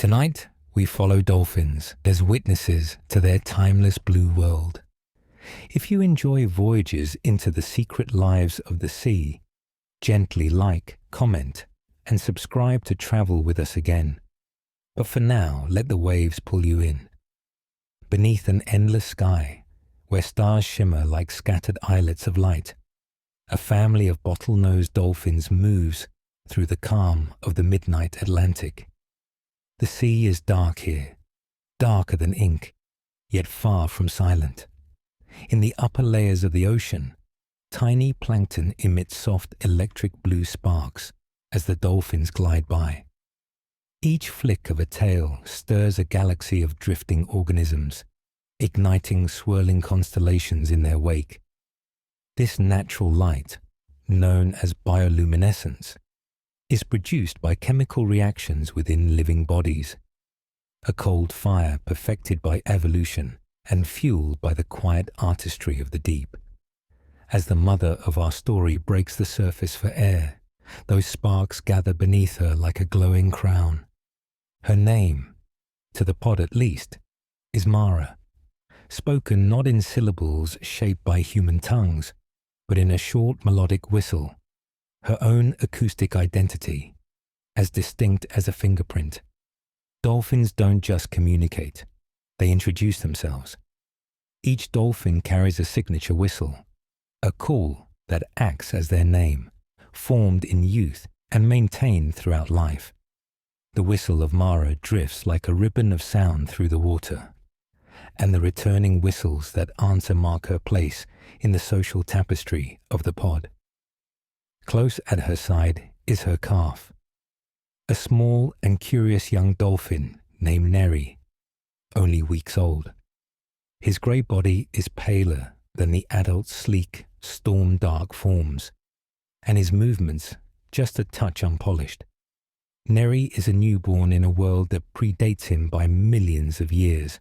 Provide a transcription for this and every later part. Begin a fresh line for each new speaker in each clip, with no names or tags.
Tonight, we follow dolphins as witnesses to their timeless blue world. If you enjoy voyages into the secret lives of the sea, gently like, comment, and subscribe to travel with us again. But for now, let the waves pull you in. Beneath an endless sky, where stars shimmer like scattered islets of light, a family of bottlenose dolphins moves through the calm of the midnight Atlantic. The sea is dark here, darker than ink, yet far from silent. In the upper layers of the ocean, tiny plankton emits soft electric blue sparks as the dolphins glide by. Each flick of a tail stirs a galaxy of drifting organisms, igniting swirling constellations in their wake. This natural light, known as bioluminescence, is produced by chemical reactions within living bodies, a cold fire perfected by evolution and fueled by the quiet artistry of the deep. As the mother of our story breaks the surface for air, those sparks gather beneath her like a glowing crown. Her name, to the pod at least, is Mara, spoken not in syllables shaped by human tongues, but in a short melodic whistle, her own acoustic identity, as distinct as a fingerprint. Dolphins don't just communicate, they introduce themselves. Each dolphin carries a signature whistle, a call that acts as their name, formed in youth and maintained throughout life. The whistle of Mara drifts like a ribbon of sound through the water, and the returning whistles that answer mark her place in the social tapestry of the pod. Close at her side is her calf, a small and curious young dolphin named Narrated, only weeks old. His grey body is paler than the adult's sleek, storm-dark forms, and his movements just a touch unpolished. Narrated is a newborn in a world that predates him by millions of years.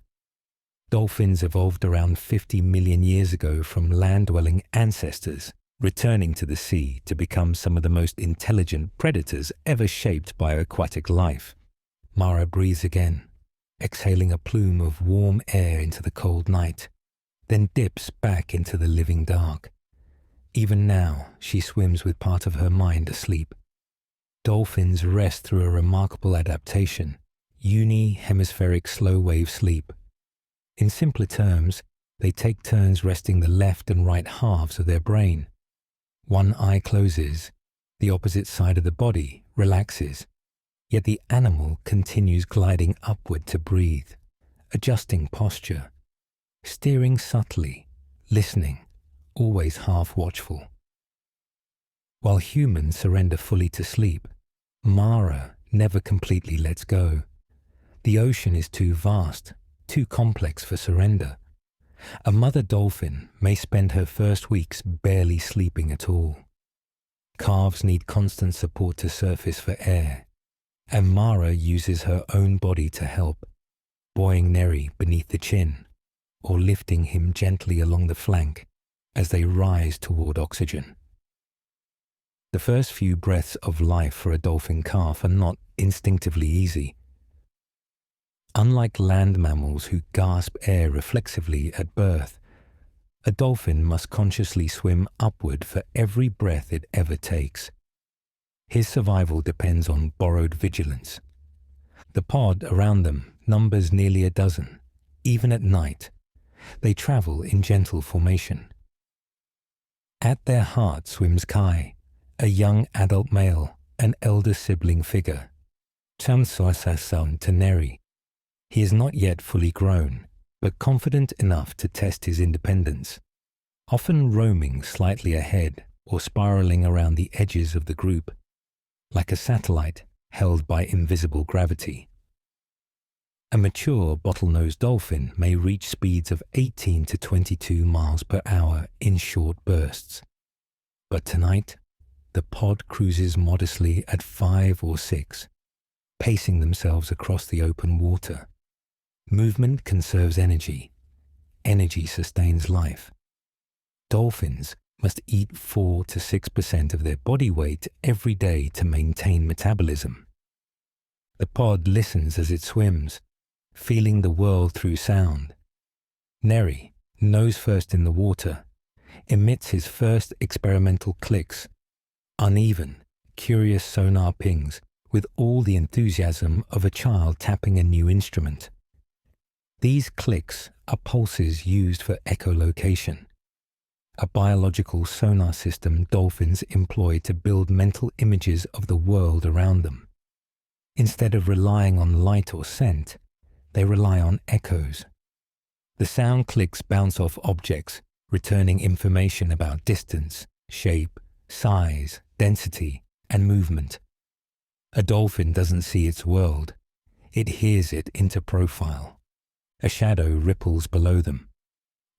Dolphins evolved around 50 million years ago from land-dwelling ancestors, returning to the sea to become some of the most intelligent predators ever shaped by aquatic life. Mara breathes again, exhaling a plume of warm air into the cold night, then dips back into the living dark. Even now, she swims with part of her mind asleep. Dolphins rest through a remarkable adaptation, uni-hemispheric slow-wave sleep. In simpler terms, they take turns resting the left and right halves of their brain. One eye closes, the opposite side of the body relaxes, yet the animal continues gliding upward to breathe, adjusting posture, steering subtly, listening, always half watchful. While humans surrender fully to sleep, Mara never completely lets go. The ocean is too vast, too complex for surrender. A mother dolphin may spend her first weeks barely sleeping at all. Calves need constant support to surface for air, and Mara uses her own body to help, buoying Narrated beneath the chin, or lifting him gently along the flank as they rise toward oxygen. The first few breaths of life for a dolphin calf are not instinctively easy. Unlike land mammals who gasp air reflexively at birth, a dolphin must consciously swim upward for every breath it ever takes. His survival depends on borrowed vigilance. The pod around them numbers nearly a dozen. Even at night, they travel in gentle formation. At their heart swims Kai, a young adult male, an elder sibling figure. Chansoasasan to Narrated. He is not yet fully grown, but confident enough to test his independence, often roaming slightly ahead or spiraling around the edges of the group, like a satellite held by invisible gravity. A mature bottlenose dolphin may reach speeds of 18 to 22 miles per hour in short bursts. But tonight, the pod cruises modestly at 5 or 6, pacing themselves across the open water. Movement conserves energy. Energy sustains life. Dolphins must eat 4 to 6% of their body weight every day to maintain metabolism. The pod listens as it swims, feeling the world through sound. Neri, nose first in the water, emits his first experimental clicks, uneven, curious sonar pings with all the enthusiasm of a child tapping a new instrument. These clicks are pulses used for echolocation, a biological sonar system dolphins employ to build mental images of the world around them. Instead of relying on light or scent, they rely on echoes. The sound clicks bounce off objects, returning information about distance, shape, size, density, and movement. A dolphin doesn't see its world. It hears it into profile. A shadow ripples below them,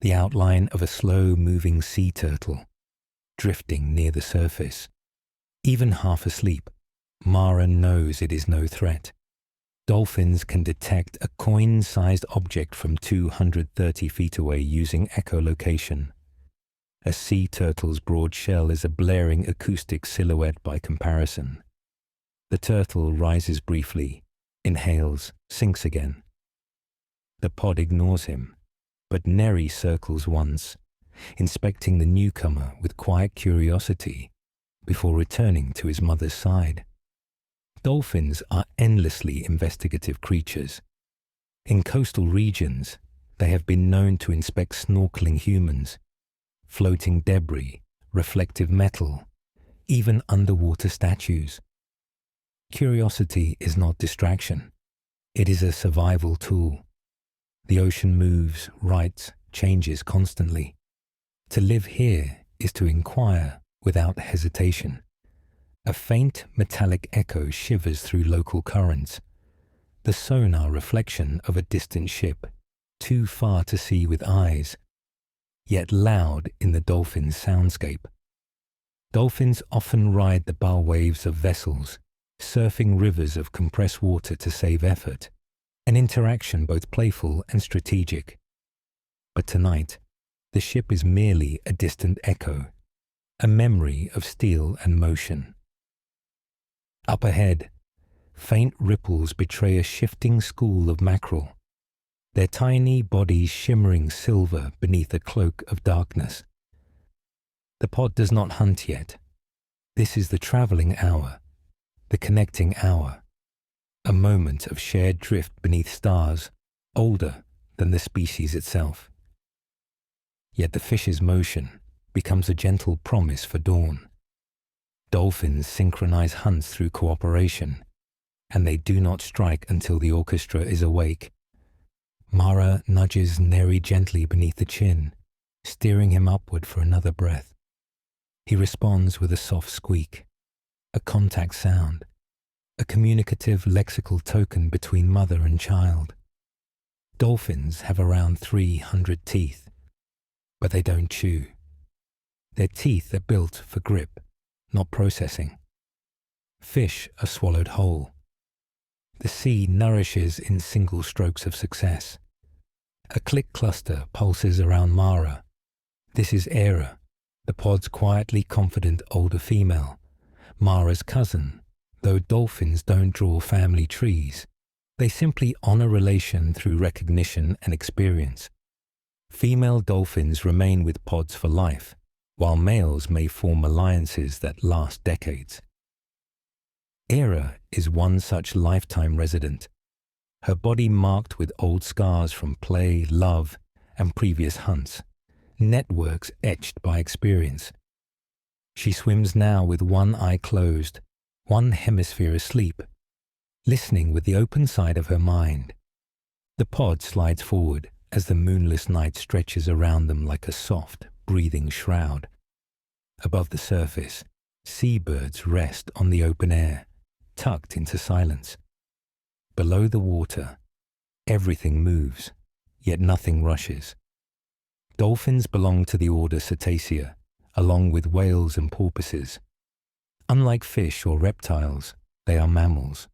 the outline of a slow-moving sea turtle, drifting near the surface. Even half asleep, Mara knows it is no threat. Dolphins can detect a coin-sized object from 230 feet away using echolocation. A sea turtle's broad shell is a blaring acoustic silhouette by comparison. The turtle rises briefly, inhales, sinks again. The pod ignores him, but Neri circles once, inspecting the newcomer with quiet curiosity before returning to his mother's side. Dolphins are endlessly investigative creatures. In coastal regions, they have been known to inspect snorkeling humans, floating debris, reflective metal, even underwater statues. Curiosity is not distraction. It is a survival tool. The ocean moves, writes, changes constantly. To live here is to inquire without hesitation. A faint metallic echo shivers through local currents, the sonar reflection of a distant ship, too far to see with eyes, yet loud in the dolphin's soundscape. Dolphins often ride the bow waves of vessels, surfing rivers of compressed water to save effort, an interaction both playful and strategic. But tonight, the ship is merely a distant echo, a memory of steel and motion. Up ahead, faint ripples betray a shifting school of mackerel, their tiny bodies shimmering silver beneath a cloak of darkness. The pod does not hunt yet. This is the travelling hour, the connecting hour, a moment of shared drift beneath stars older than the species itself. Yet the fish's motion becomes a gentle promise for dawn. Dolphins synchronize hunts through cooperation, and they do not strike until the orchestra is awake. Mara nudges Neri gently beneath the chin, steering him upward for another breath. He responds with a soft squeak, a contact sound, a communicative lexical token between mother and child. Dolphins have around 300 teeth, but they don't chew. Their teeth are built for grip, not processing. Fish are swallowed whole. The sea nourishes in single strokes of success. A click cluster pulses around Mara. This is Era, the pod's quietly confident older female, Mara's cousin. Though dolphins don't draw family trees, they simply honor relation through recognition and experience. Female dolphins remain with pods for life, while males may form alliances that last decades. Era is one such lifetime resident, her body marked with old scars from play, love, and previous hunts, networks etched by experience. She swims now with one eye closed, one hemisphere asleep, listening with the open side of her mind. The pod slides forward as the moonless night stretches around them like a soft, breathing shroud. Above the surface, seabirds rest on the open air, tucked into silence. Below the water, everything moves, yet nothing rushes. Dolphins belong to the order Cetacea, along with whales and porpoises. Unlike fish or reptiles, they are mammals,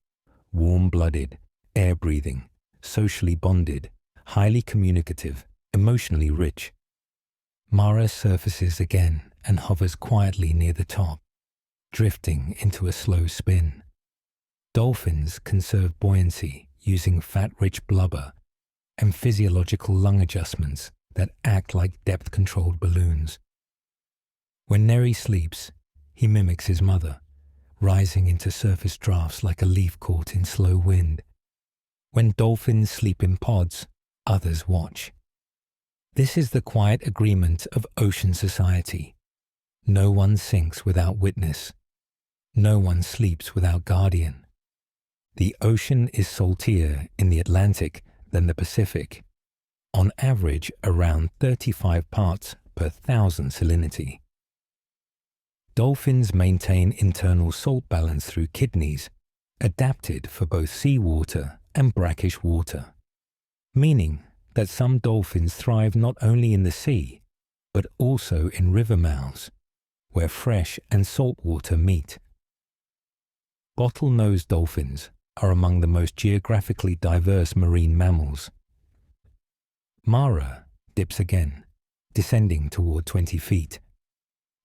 warm-blooded, air-breathing, socially bonded, highly communicative, emotionally rich. Mara surfaces again and hovers quietly near the top, drifting into a slow spin. Dolphins conserve buoyancy using fat-rich blubber and physiological lung adjustments that act like depth-controlled balloons. When Neri sleeps, he mimics his mother, rising into surface drafts like a leaf caught in slow wind. When dolphins sleep in pods, others watch. This is the quiet agreement of ocean society. No one sinks without witness. No one sleeps without guardian. The ocean is saltier in the Atlantic than the Pacific, on average around 35 parts per 1,000 salinity. Dolphins maintain internal salt balance through kidneys, adapted for both seawater and brackish water, meaning that some dolphins thrive not only in the sea, but also in river mouths, where fresh and salt water meet. Bottlenose dolphins are among the most geographically diverse marine mammals. Mara dips again, descending toward 20 feet.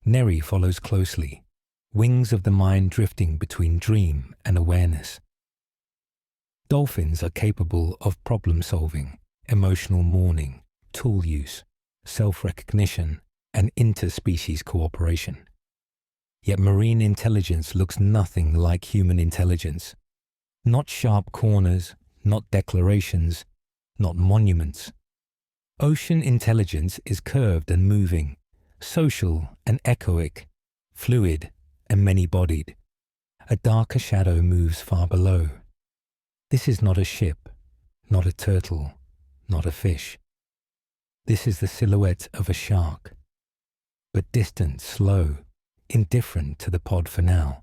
Neri follows closely, wings of the mind drifting between dream and awareness. Dolphins are capable of problem-solving, emotional mourning, tool use, self-recognition, and interspecies cooperation. Yet marine intelligence looks nothing like human intelligence. Not sharp corners, not declarations, not monuments. Ocean intelligence is curved and moving, social and echoic, fluid and many-bodied. A darker shadow moves far below. This is not a ship, not a turtle, not a fish. This is the silhouette of a shark, but distant, slow, indifferent to the pod for now.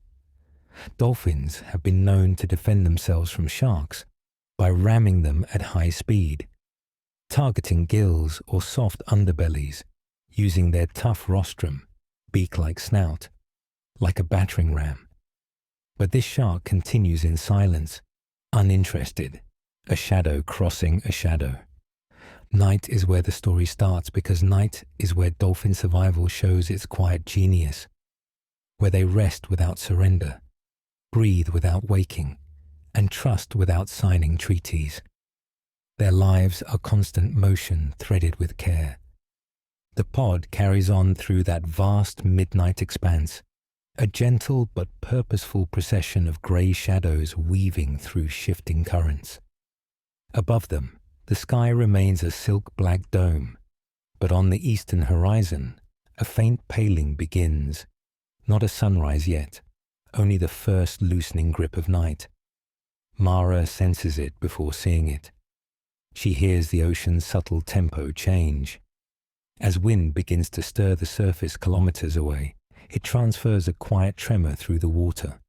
Dolphins have been known to defend themselves from sharks by ramming them at high speed, targeting gills or soft underbellies, using their tough rostrum, beak-like snout, like a battering ram. But this shark continues in silence, uninterested, a shadow crossing a shadow. Night is where the story starts, because night is where dolphin survival shows its quiet genius, where they rest without surrender, breathe without waking, and trust without signing treaties. Their lives are constant motion threaded with care. The pod carries on through that vast midnight expanse, a gentle but purposeful procession of grey shadows weaving through shifting currents. Above them, the sky remains a silk-black dome, but on the eastern horizon, a faint paling begins. Not a sunrise yet, only the first loosening grip of night. Mara senses it before seeing it. She hears the ocean's subtle tempo change. As wind begins to stir the surface kilometers away, it transfers a quiet tremor through the water,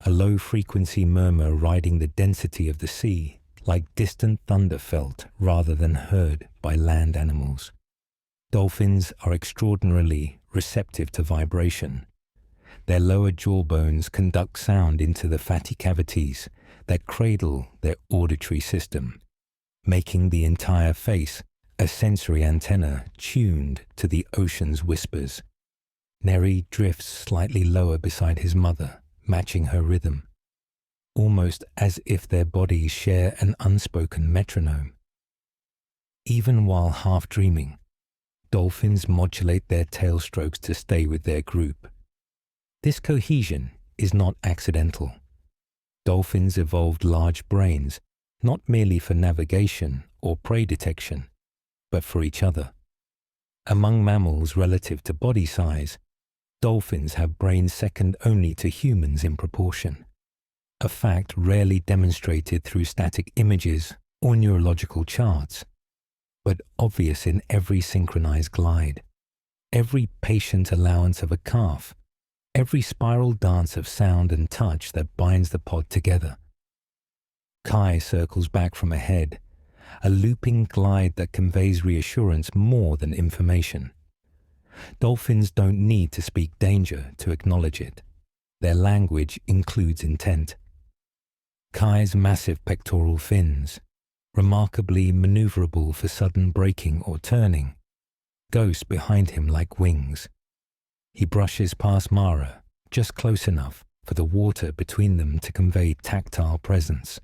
a low-frequency murmur riding the density of the sea, like distant thunder felt rather than heard by land animals. Dolphins are extraordinarily receptive to vibration. Their lower jawbones conduct sound into the fatty cavities that cradle their auditory system, making the entire face a sensory antenna tuned to the ocean's whispers. Neri drifts slightly lower beside his mother, matching her rhythm, almost as if their bodies share an unspoken metronome. Even while half dreaming, dolphins modulate their tail strokes to stay with their group. This cohesion is not accidental. Dolphins evolved large brains, not merely for navigation or prey detection, but for each other. Among mammals relative to body size, dolphins have brains second only to humans in proportion, a fact rarely demonstrated through static images or neurological charts, but obvious in every synchronized glide, every patient allowance of a calf, every spiral dance of sound and touch that binds the pod together. Kai circles back from ahead, a looping glide that conveys reassurance more than information. Dolphins don't need to speak danger to acknowledge it. Their language includes intent. Kai's massive pectoral fins, remarkably maneuverable for sudden braking or turning, ghost behind him like wings. He brushes past Mara, just close enough for the water between them to convey tactile presence.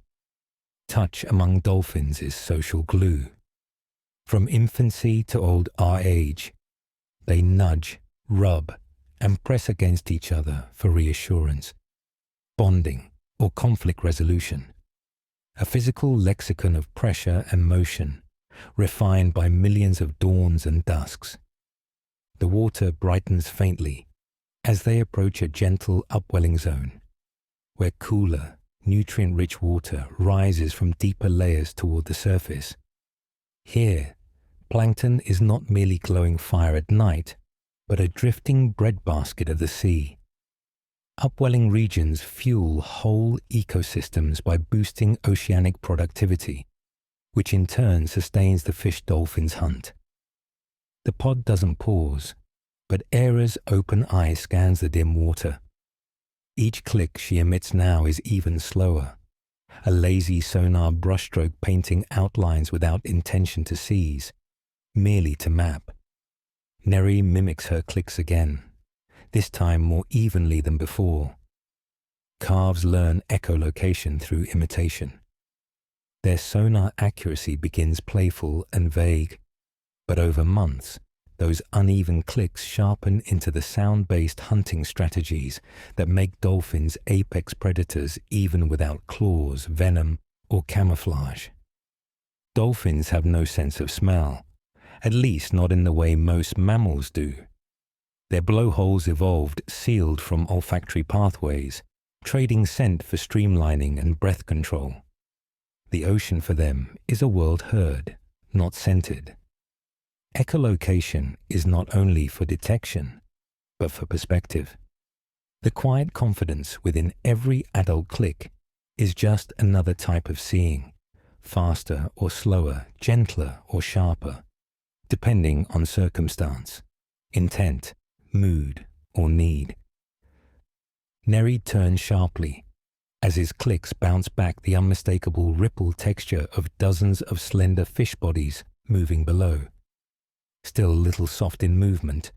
Touch among dolphins is social glue. From infancy to old age, they nudge, rub, and press against each other for reassurance, bonding, or conflict resolution. A physical lexicon of pressure and motion, refined by millions of dawns and dusks. The water brightens faintly as they approach a gentle upwelling zone, where cooler, nutrient-rich water rises from deeper layers toward the surface. Here, plankton is not merely glowing fire at night, but a drifting breadbasket of the sea. Upwelling regions fuel whole ecosystems by boosting oceanic productivity, which in turn sustains the fish dolphins hunt. The pod doesn't pause, but Era's open eye scans the dim water. Each click she emits now is even slower, a lazy sonar brushstroke painting outlines without intention to seize, merely to map. Neri mimics her clicks again, this time more evenly than before. Calves learn echolocation through imitation. Their sonar accuracy begins playful and vague, but over months, those uneven clicks sharpen into the sound-based hunting strategies that make dolphins apex predators even without claws, venom, or camouflage. Dolphins have no sense of smell, at least not in the way most mammals do. Their blowholes evolved sealed from olfactory pathways, trading scent for streamlining and breath control. The ocean for them is a world heard, not scented. Echolocation is not only for detection, but for perspective. The quiet confidence within every adult click is just another type of seeing, faster or slower, gentler or sharper, depending on circumstance, intent, mood, or need. Neri turns sharply as his clicks bounce back the unmistakable ripple texture of dozens of slender fish bodies moving below. Still a little soft in movement,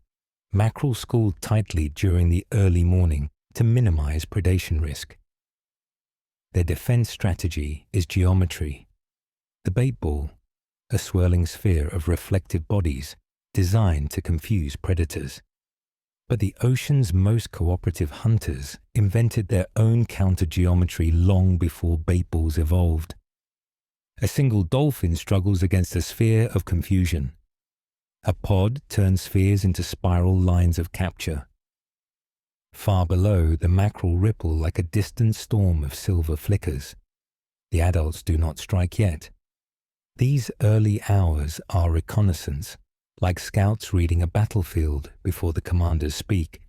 mackerel schooled tightly during the early morning to minimize predation risk. Their defense strategy is geometry. The bait ball, a swirling sphere of reflective bodies designed to confuse predators. But the ocean's most cooperative hunters invented their own counter-geometry long before bait balls evolved. A single dolphin struggles against a sphere of confusion. A pod turns spheres into spiral lines of capture. Far below, the mackerel ripple like a distant storm of silver flickers. The adults do not strike yet. These early hours are reconnaissance, like scouts reading a battlefield before the commanders speak.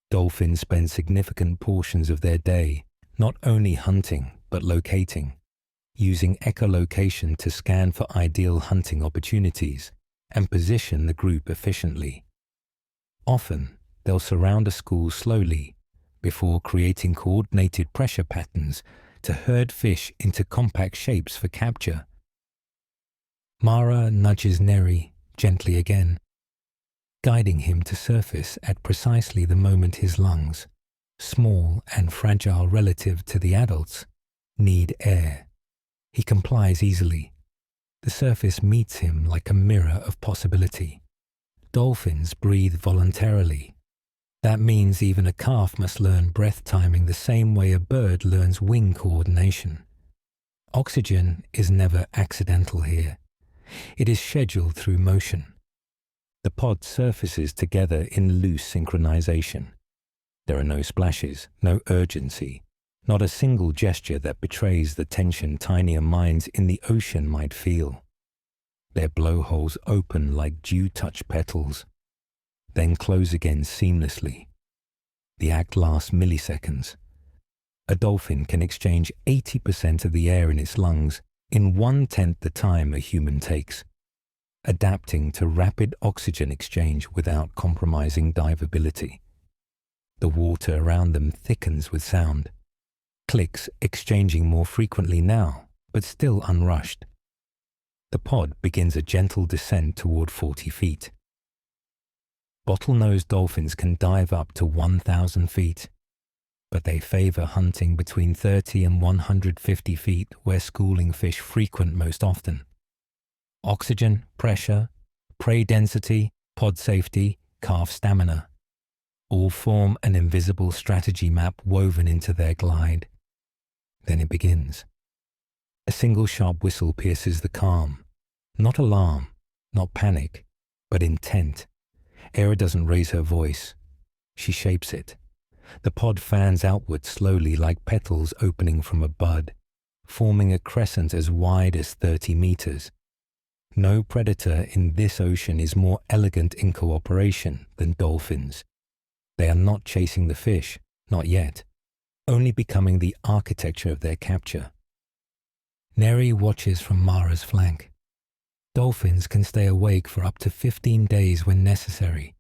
Dolphins spend significant portions of their day not only hunting but locating, using echolocation to scan for ideal hunting opportunities and position the group efficiently. Often, they'll surround a school slowly before creating coordinated pressure patterns to herd fish into compact shapes for capture. Mara nudges Neri gently again, guiding him to surface at precisely the moment his lungs, small and fragile relative to the adults, need air. He complies easily. The surface meets him like a mirror of possibility. Dolphins breathe voluntarily. That means even a calf must learn breath timing the same way a bird learns wing coordination. Oxygen is never accidental here. It is scheduled through motion. The pod surfaces together in loose synchronization. There are no splashes, no urgency, not a single gesture that betrays the tension tinier minds in the ocean might feel. Their blowholes open like dew-touched petals, then close again seamlessly. The act lasts milliseconds. A dolphin can exchange 80% of the air in its lungs in 1/10 the time a human takes, adapting to rapid oxygen exchange without compromising diveability. The water around them thickens with sound, clicks exchanging more frequently now, but still unrushed. The pod begins a gentle descent toward 40 feet. Bottlenose dolphins can dive up to 1,000 feet. but they favor hunting between 30 and 150 feet where schooling fish frequent most often. Oxygen, pressure, prey density, pod safety, calf stamina, all form an invisible strategy map woven into their glide. Then it begins. A single sharp whistle pierces the calm. Not alarm, not panic, but intent. Era doesn't raise her voice. She shapes it. The pod fans outward slowly like petals opening from a bud, forming a crescent as wide as 30 meters. No predator in this ocean is more elegant in cooperation than dolphins. They are not chasing the fish, not yet, only becoming the architecture of their capture. Neri watches from Mara's flank. Dolphins can stay awake for up to 15 days when necessary,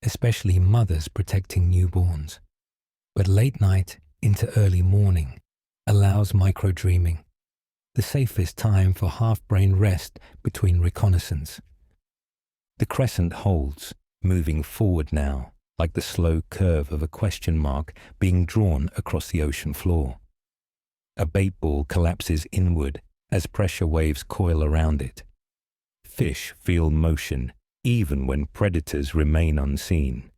especially mothers protecting newborns. But late night into early morning allows micro-dreaming, the safest time for half-brain rest between reconnaissance. The crescent holds, moving forward now, like the slow curve of a question mark being drawn across the ocean floor. A bait ball collapses inward as pressure waves coil around it. Fish feel motion even when predators remain unseen.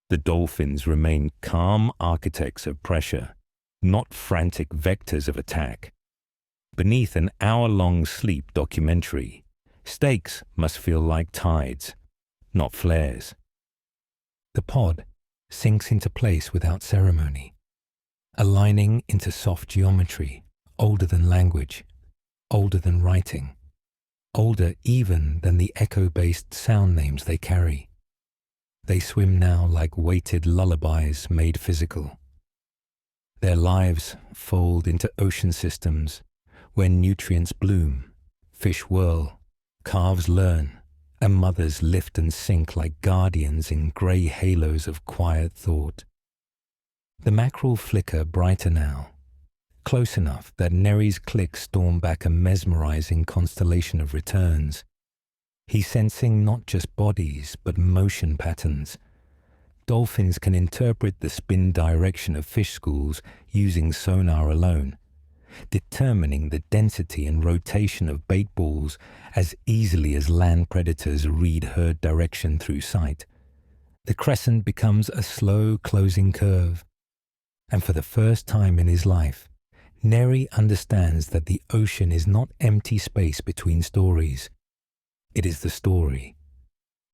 The dolphins remain calm architects of pressure, not frantic vectors of attack. Beneath an hour-long sleep documentary, stakes must feel like tides, not flares. The pod sinks into place without ceremony, aligning into soft geometry, older than language, older than writing, older even than the echo-based sound names they carry. They swim now like weighted lullabies made physical. Their lives fold into ocean systems where nutrients bloom, fish whirl, calves learn, and mothers lift and sink like guardians in grey halos of quiet thought. The mackerel flicker brighter now, close enough that Neri's clicks storm back a mesmerizing constellation of returns. He's sensing not just bodies, but motion patterns. Dolphins can interpret the spin direction of fish schools using sonar alone, determining the density and rotation of bait balls as easily as land predators read herd direction through sight. The crescent becomes a slow closing curve, and for the first time in his life, Neri understands that the ocean is not empty space between stories. It is the story.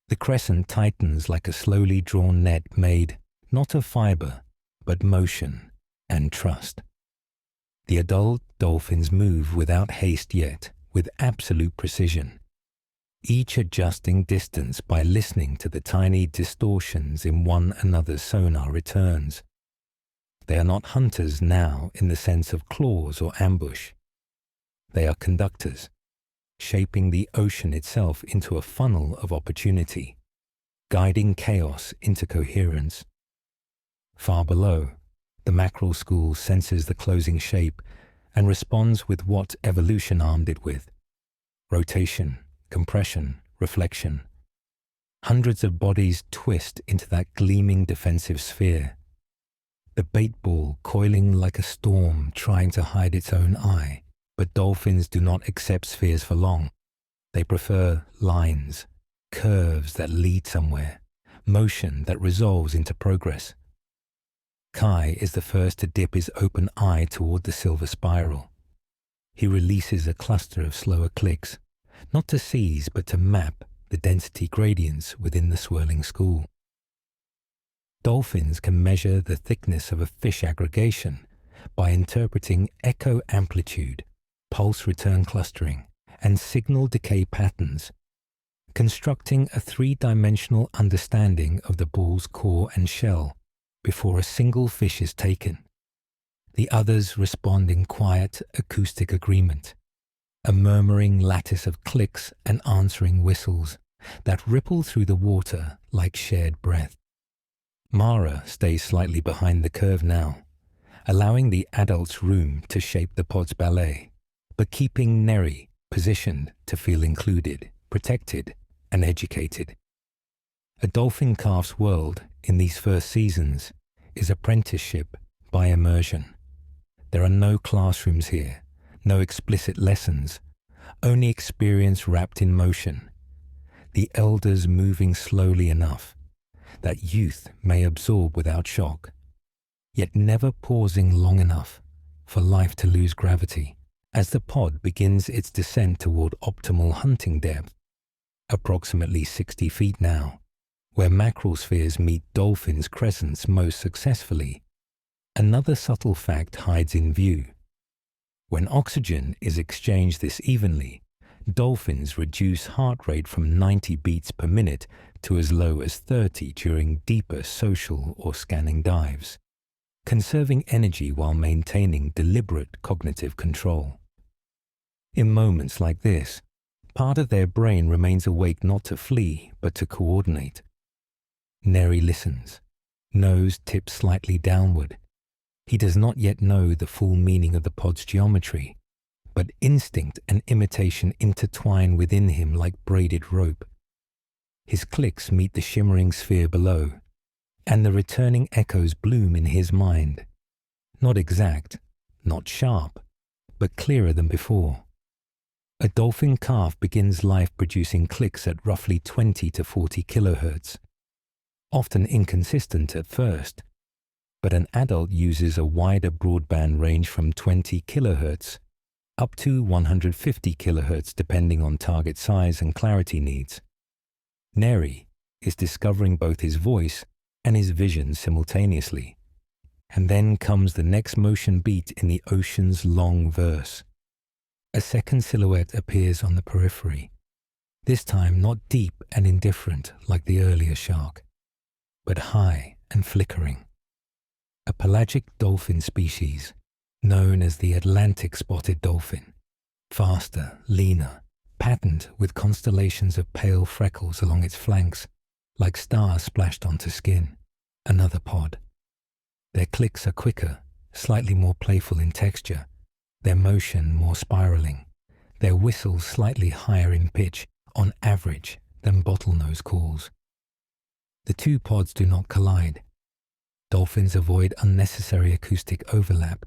The crescent tightens like a slowly drawn net made not of fiber, but motion and trust. The adult dolphins move without haste yet, with absolute precision, each adjusting distance by listening to the tiny distortions in one another's sonar returns. They are not hunters now in the sense of claws or ambush. They are conductors, shaping the ocean itself into a funnel of opportunity, guiding chaos into coherence. Far below, the mackerel school senses the closing shape and responds with what evolution armed it with: rotation, compression, reflection. Hundreds of bodies twist into that gleaming defensive sphere. The bait ball coiling like a storm trying to hide its own eye. But dolphins do not accept spheres for long. They prefer lines, curves that lead somewhere, motion that resolves into progress. Kai is the first to dip his open eye toward the silver spiral. He releases a cluster of slower clicks, not to seize but to map the density gradients within the swirling school. Dolphins can measure the thickness of a fish aggregation by interpreting echo amplitude, pulse return clustering, and signal decay patterns, constructing a three-dimensional understanding of the ball's core and shell before a single fish is taken. The others respond in quiet acoustic agreement, a murmuring lattice of clicks and answering whistles that ripple through the water like shared breath. Mara stays slightly behind the curve now, allowing the adults room to shape the pod's ballet, but keeping Neri positioned to feel included, protected, and educated. A dolphin calf's world in these first seasons is apprenticeship by immersion. There are no classrooms here, no explicit lessons, only experience wrapped in motion. The elders moving slowly enough that youth may absorb without shock, yet never pausing long enough for life to lose gravity as the pod begins its descent toward optimal hunting depth, approximately 60 feet now, where mackerel spheres meet dolphins' crescents most successfully. Another subtle fact hides in view. When oxygen is exchanged this evenly, dolphins reduce heart rate from 90 beats per minute to as low as 30 during deeper social or scanning dives, conserving energy while maintaining deliberate cognitive control. In moments like this, part of their brain remains awake not to flee, but to coordinate. Neri listens, nose tipped slightly downward. He does not yet know the full meaning of the pod's geometry, but instinct and imitation intertwine within him like braided rope. His clicks meet the shimmering sphere below, and the returning echoes bloom in his mind. Not exact, not sharp, but clearer than before. A dolphin calf begins life producing clicks at roughly 20 to 40 kilohertz, often inconsistent at first, but an adult uses a wider broadband range from 20 kilohertz up to 150 kilohertz depending on target size and clarity needs. Neri is discovering both his voice and his vision simultaneously. And then comes the next motion beat in the ocean's long verse. A second silhouette appears on the periphery, this time not deep and indifferent like the earlier shark, but high and flickering. A pelagic dolphin species, known as the Atlantic spotted dolphin, faster, leaner, patterned with constellations of pale freckles along its flanks, like stars splashed onto skin. Another pod. Their clicks are quicker, slightly more playful in texture, their motion more spiraling, their whistles slightly higher in pitch, on average, than bottlenose calls. The two pods do not collide. Dolphins avoid unnecessary acoustic overlap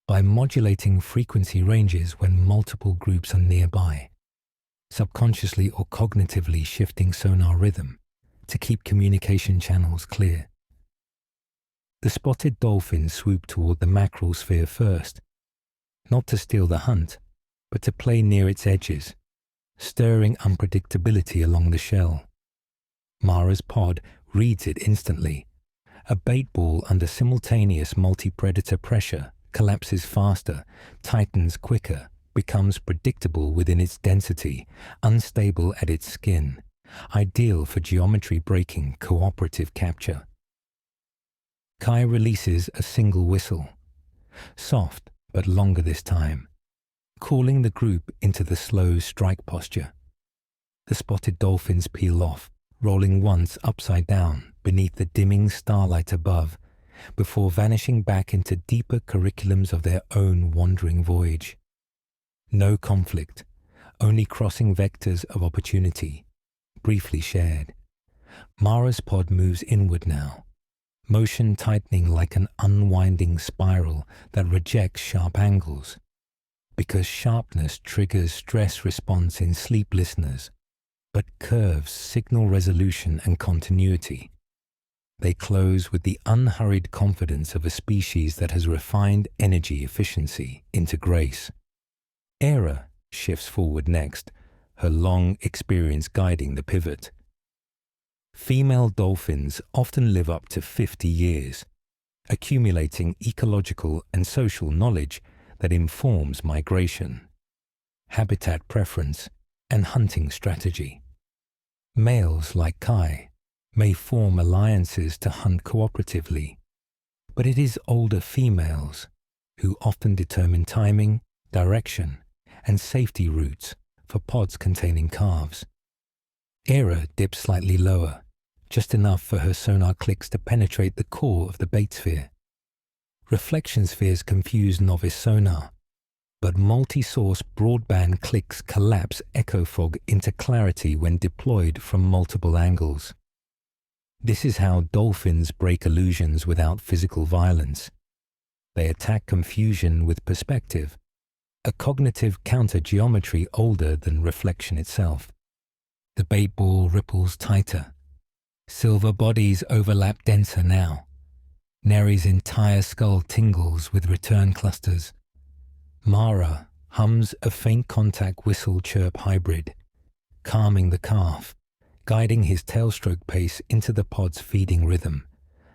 by modulating frequency ranges when multiple groups are nearby, subconsciously or cognitively shifting sonar rhythm to keep communication channels clear. The spotted dolphin swoop toward the mackerel sphere first, not to steal the hunt, but to play near its edges, stirring unpredictability along the shell. Mara's pod reads it instantly. A bait ball under simultaneous multi-predator pressure collapses faster, tightens quicker, becomes predictable within its density, unstable at its skin, ideal for geometry-breaking cooperative capture. Kai releases a single whistle, soft but longer this time, calling the group into the slow strike posture. The spotted dolphins peel off, rolling once upside down beneath the dimming starlight above, before vanishing back into deeper curriculums of their own wandering voyage. No conflict, only crossing vectors of opportunity, briefly shared. Mara's pod moves inward now, motion tightening like an unwinding spiral that rejects sharp angles, because sharpness triggers stress response in sleep listeners, but curves signal resolution and continuity. They close with the unhurried confidence of a species that has refined energy efficiency into grace. Era shifts forward next, her long experience guiding the pivot. Female dolphins often live up to 50 years, accumulating ecological and social knowledge that informs migration, habitat preference, and hunting strategy. Males like Kai may form alliances to hunt cooperatively, but it is older females who often determine timing, direction, and safety routes for pods containing calves. Era dips slightly lower, just enough for her sonar clicks to penetrate the core of the bait sphere. Reflection spheres confuse novice sonar, but multi-source broadband clicks collapse echo fog into clarity when deployed from multiple angles. This is how dolphins break illusions without physical violence, They attack confusion with perspective, a cognitive counter-geometry older than reflection itself. The bait ball ripples tighter. Silver bodies overlap denser now. Neri's entire skull tingles with return clusters. Mara hums a faint contact whistle chirp hybrid, calming the calf, guiding his tailstroke pace into the pod's feeding rhythm,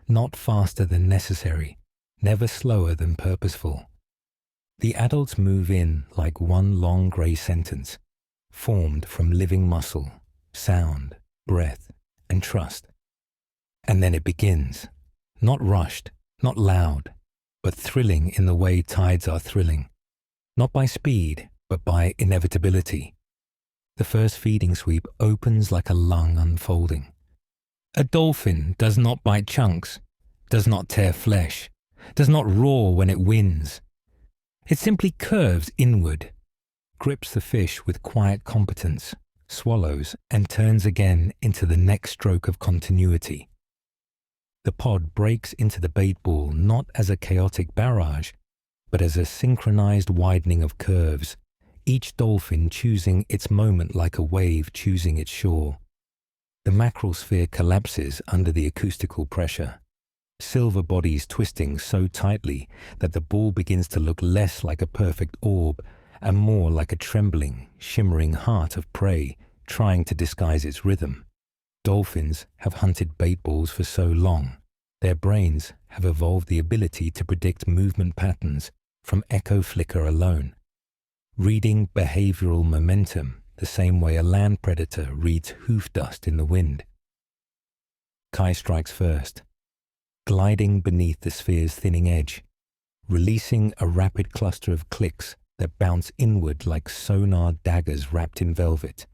not faster than necessary, never slower than purposeful. The adults move in like one long grey sentence, formed from living muscle, sound, breath, and trust. And then it begins, not rushed, not loud, but thrilling in the way tides are thrilling, not by speed, but by inevitability. The first feeding sweep opens like a lung unfolding. A dolphin does not bite chunks, does not tear flesh, does not roar when it wins. It simply curves inward, grips the fish with quiet competence, swallows, and turns again into the next stroke of continuity. The pod breaks into the bait ball not as a chaotic barrage, but as a synchronized widening of curves, each dolphin choosing its moment like a wave choosing its shore. The mackerel sphere collapses under the acoustical pressure, silver bodies twisting so tightly that the ball begins to look less like a perfect orb and more like a trembling, shimmering heart of prey trying to disguise its rhythm. Dolphins have hunted bait balls for so long. Their brains have evolved the ability to predict movement patterns from echo flicker alone, reading behavioral momentum the same way a land predator reads hoof dust in the wind. Kai strikes first, gliding beneath the sphere's thinning edge, releasing a rapid cluster of clicks that bounce inward like sonar daggers wrapped in velvet,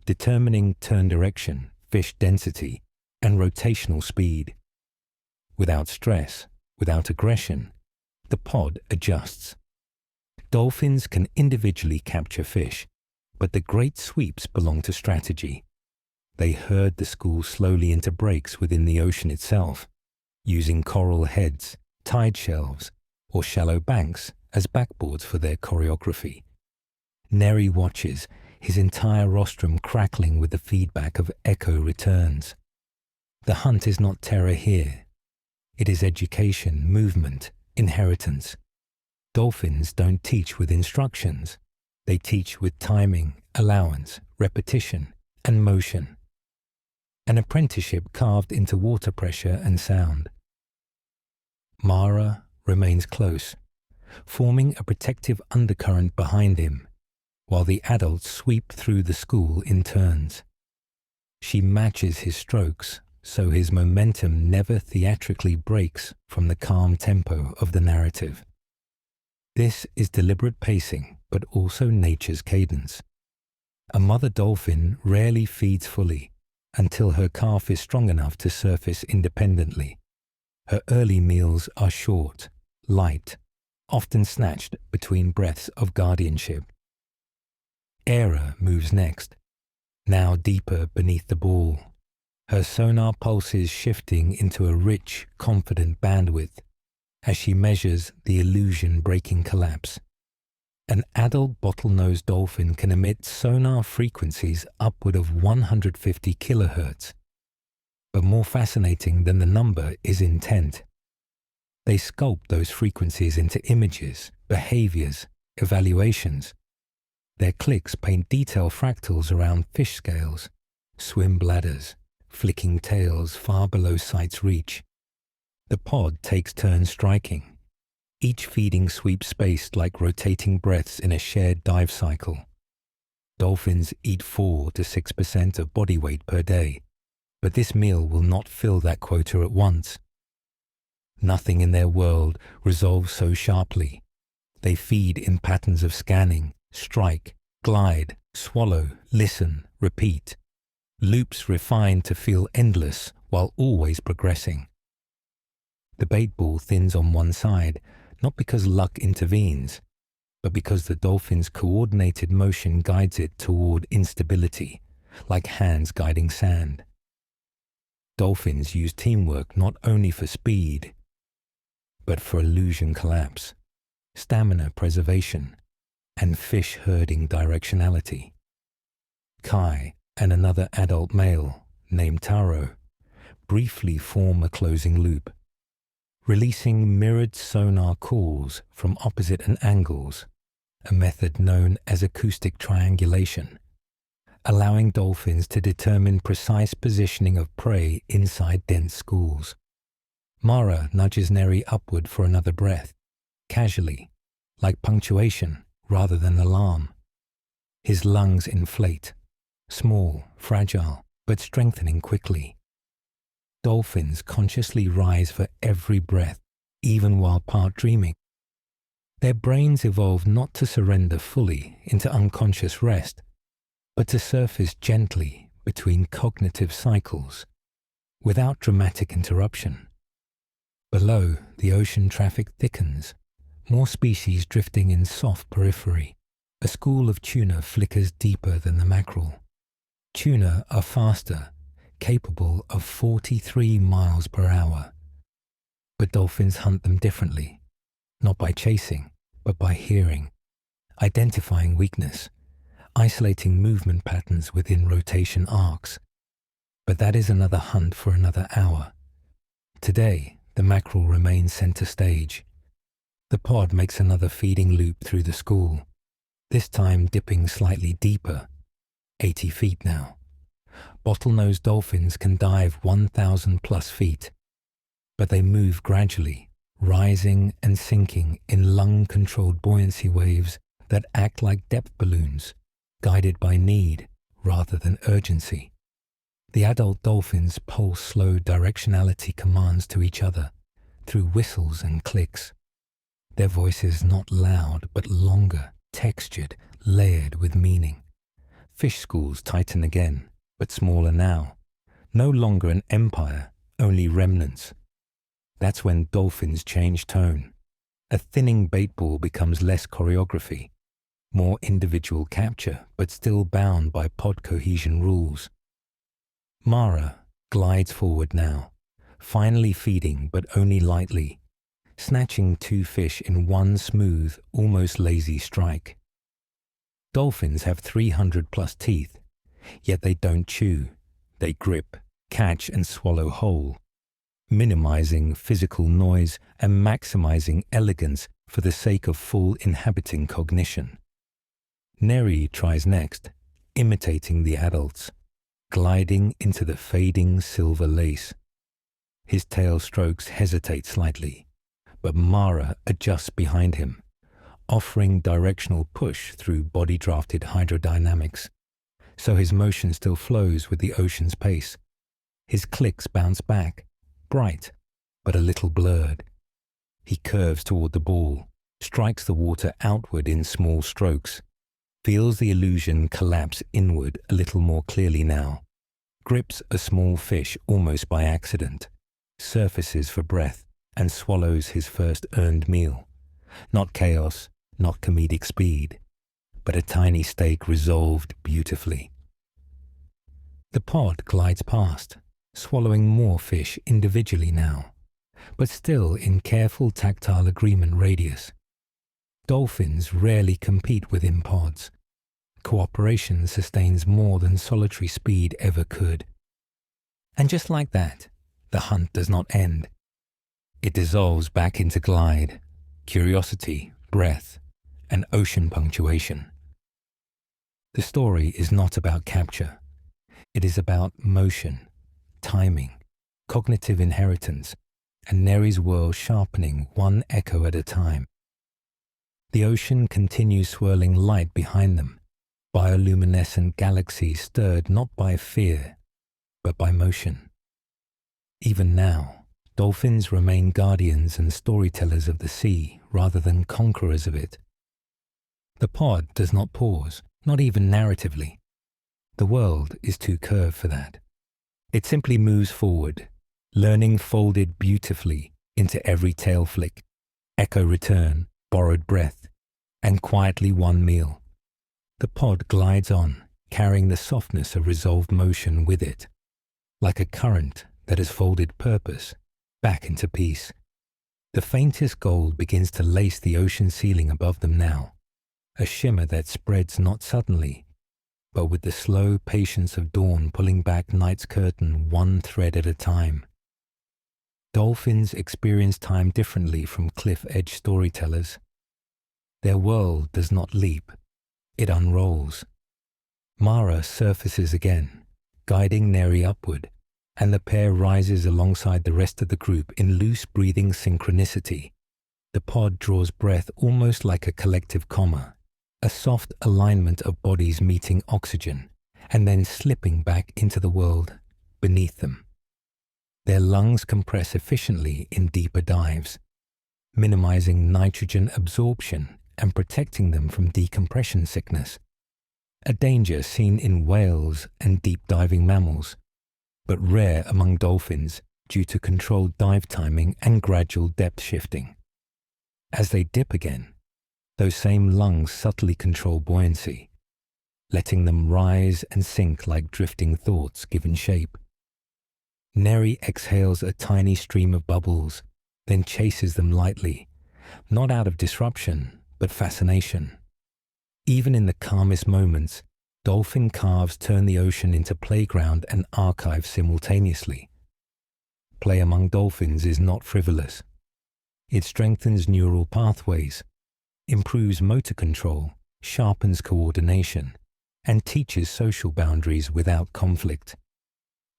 determining turn direction, fish density, and rotational speed. Without stress, without aggression, the pod adjusts. Dolphins can individually capture fish, but the great sweeps belong to strategy. They herd the school slowly into breaks within the ocean itself, using coral heads, tide shelves, or shallow banks as backboards for their choreography. Neri watches, his entire rostrum crackling with the feedback of echo returns. The hunt is not terror here. It is education, movement, inheritance. Dolphins don't teach with instructions. They teach with timing, allowance, repetition, and motion. An apprenticeship carved into water pressure and sound. Mara remains close, forming a protective undercurrent behind him, while the adults sweep through the school in turns. She matches his strokes, so his momentum never theatrically breaks from the calm tempo of the narrative. This is deliberate pacing, but also nature's cadence. A mother dolphin rarely feeds fully until her calf is strong enough to surface independently. Her early meals are short, light, often snatched between breaths of guardianship. Era moves next, now deeper beneath the ball, her sonar pulses shifting into a rich, confident bandwidth as she measures the illusion-breaking collapse. An adult bottlenose dolphin can emit sonar frequencies upward of 150 kilohertz. But more fascinating than the number is intent. They sculpt those frequencies into images, behaviors, evaluations. Their clicks paint detailed fractals around fish scales, swim bladders, flicking tails far below sight's reach. The pod takes turns striking, each feeding sweep spaced like rotating breaths in a shared dive cycle. Dolphins eat 4 to 6% of body weight per day, but this meal will not fill that quota at once. Nothing in their world resolves so sharply. They feed in patterns of scanning, strike, glide, swallow, listen, repeat. Loops refined to feel endless while always progressing. The bait ball thins on one side, not because luck intervenes, but because the dolphin's coordinated motion guides it toward instability, like hands guiding sand. Dolphins use teamwork not only for speed, but for illusion collapse, stamina preservation, and fish herding directionality. Kai and another adult male, named Taro, briefly form a closing loop, releasing mirrored sonar calls from opposite angles, a method known as acoustic triangulation, allowing dolphins to determine precise positioning of prey inside dense schools. Mara nudges Neri upward for another breath, casually, like punctuation rather than alarm. His lungs inflate, small, fragile, but strengthening quickly. Dolphins consciously rise for every breath, even while part dreaming. Their brains evolve not to surrender fully into unconscious rest, but to surface gently between cognitive cycles, without dramatic interruption. Below, the ocean traffic thickens, more species drifting in soft periphery. A school of tuna flickers deeper than the mackerel. Tuna are faster, capable of 43 miles per hour. But dolphins hunt them differently, not by chasing, but by hearing, identifying weakness, isolating movement patterns within rotation arcs. But that is another hunt for another hour. Today, the mackerel remains center stage. The pod makes another feeding loop through the school, this time dipping slightly deeper, 80 feet now. Bottlenose dolphins can dive 1,000 plus feet, but they move gradually, rising and sinking in lung-controlled buoyancy waves that act like depth balloons, guided by need rather than urgency. The adult dolphins pulse slow directionality commands to each other through whistles and clicks. Their voices not loud but longer, textured, layered with meaning. Fish schools tighten again, but smaller now. No longer an empire, only remnants. That's when dolphins change tone. A thinning bait ball becomes less choreography, more individual capture, but still bound by pod cohesion rules. Mara glides forward now, finally feeding but only lightly, snatching 2 fish in one smooth, almost lazy strike. Dolphins have 300 plus teeth, yet they don't chew. They grip, catch and swallow whole, minimizing physical noise and maximizing elegance for the sake of full inhabiting cognition. Neri tries next, imitating the adults, gliding into the fading silver lace. His tail strokes hesitate slightly, but Mara adjusts behind him, offering directional push through body-drafted hydrodynamics, so his motion still flows with the ocean's pace. His clicks bounce back, bright, but a little blurred. He curves toward the ball, strikes the water outward in small strokes, feels the illusion collapse inward a little more clearly now, grips a small fish almost by accident, surfaces for breath, and swallows his first earned meal. Not chaos, not comedic speed, but a tiny steak resolved beautifully. The pod glides past, swallowing more fish individually now, but still in careful tactile agreement radius. Dolphins rarely compete within pods. Cooperation sustains more than solitary speed ever could. And just like that, the hunt does not end. It dissolves back into glide, curiosity, breath, and ocean punctuation. The story is not about capture. It is about motion, timing, cognitive inheritance, and Neri's world sharpening one echo at a time. The ocean continues swirling light behind them, bioluminescent galaxies stirred not by fear, but by motion. Even now, dolphins remain guardians and storytellers of the sea rather than conquerors of it. The pod does not pause, not even narratively. The world is too curved for that. It simply moves forward, learning folded beautifully into every tail flick, echo return, borrowed breath, and quietly one meal. The pod glides on, carrying the softness of resolved motion with it, like a current that has folded purpose back into peace. The faintest gold begins to lace the ocean ceiling above them now, a shimmer that spreads not suddenly, but with the slow patience of dawn pulling back night's curtain one thread at a time. Dolphins experience time differently from cliff-edge storytellers. Their world does not leap, it unrolls. Mara surfaces again, guiding Neri upward, and the pair rises alongside the rest of the group in loose breathing synchronicity. The pod draws breath almost like a collective comma, a soft alignment of bodies meeting oxygen, and then slipping back into the world beneath them. Their lungs compress efficiently in deeper dives, minimizing nitrogen absorption and protecting them from decompression sickness, a danger seen in whales and deep-diving mammals, but rare among dolphins due to controlled dive timing and gradual depth shifting. As they dip again, those same lungs subtly control buoyancy, letting them rise and sink like drifting thoughts given shape. Neri exhales a tiny stream of bubbles, then chases them lightly, not out of disruption, but fascination. Even in the calmest moments, dolphin calves turn the ocean into playground and archive simultaneously. Play among dolphins is not frivolous. It strengthens neural pathways, improves motor control, sharpens coordination, and teaches social boundaries without conflict.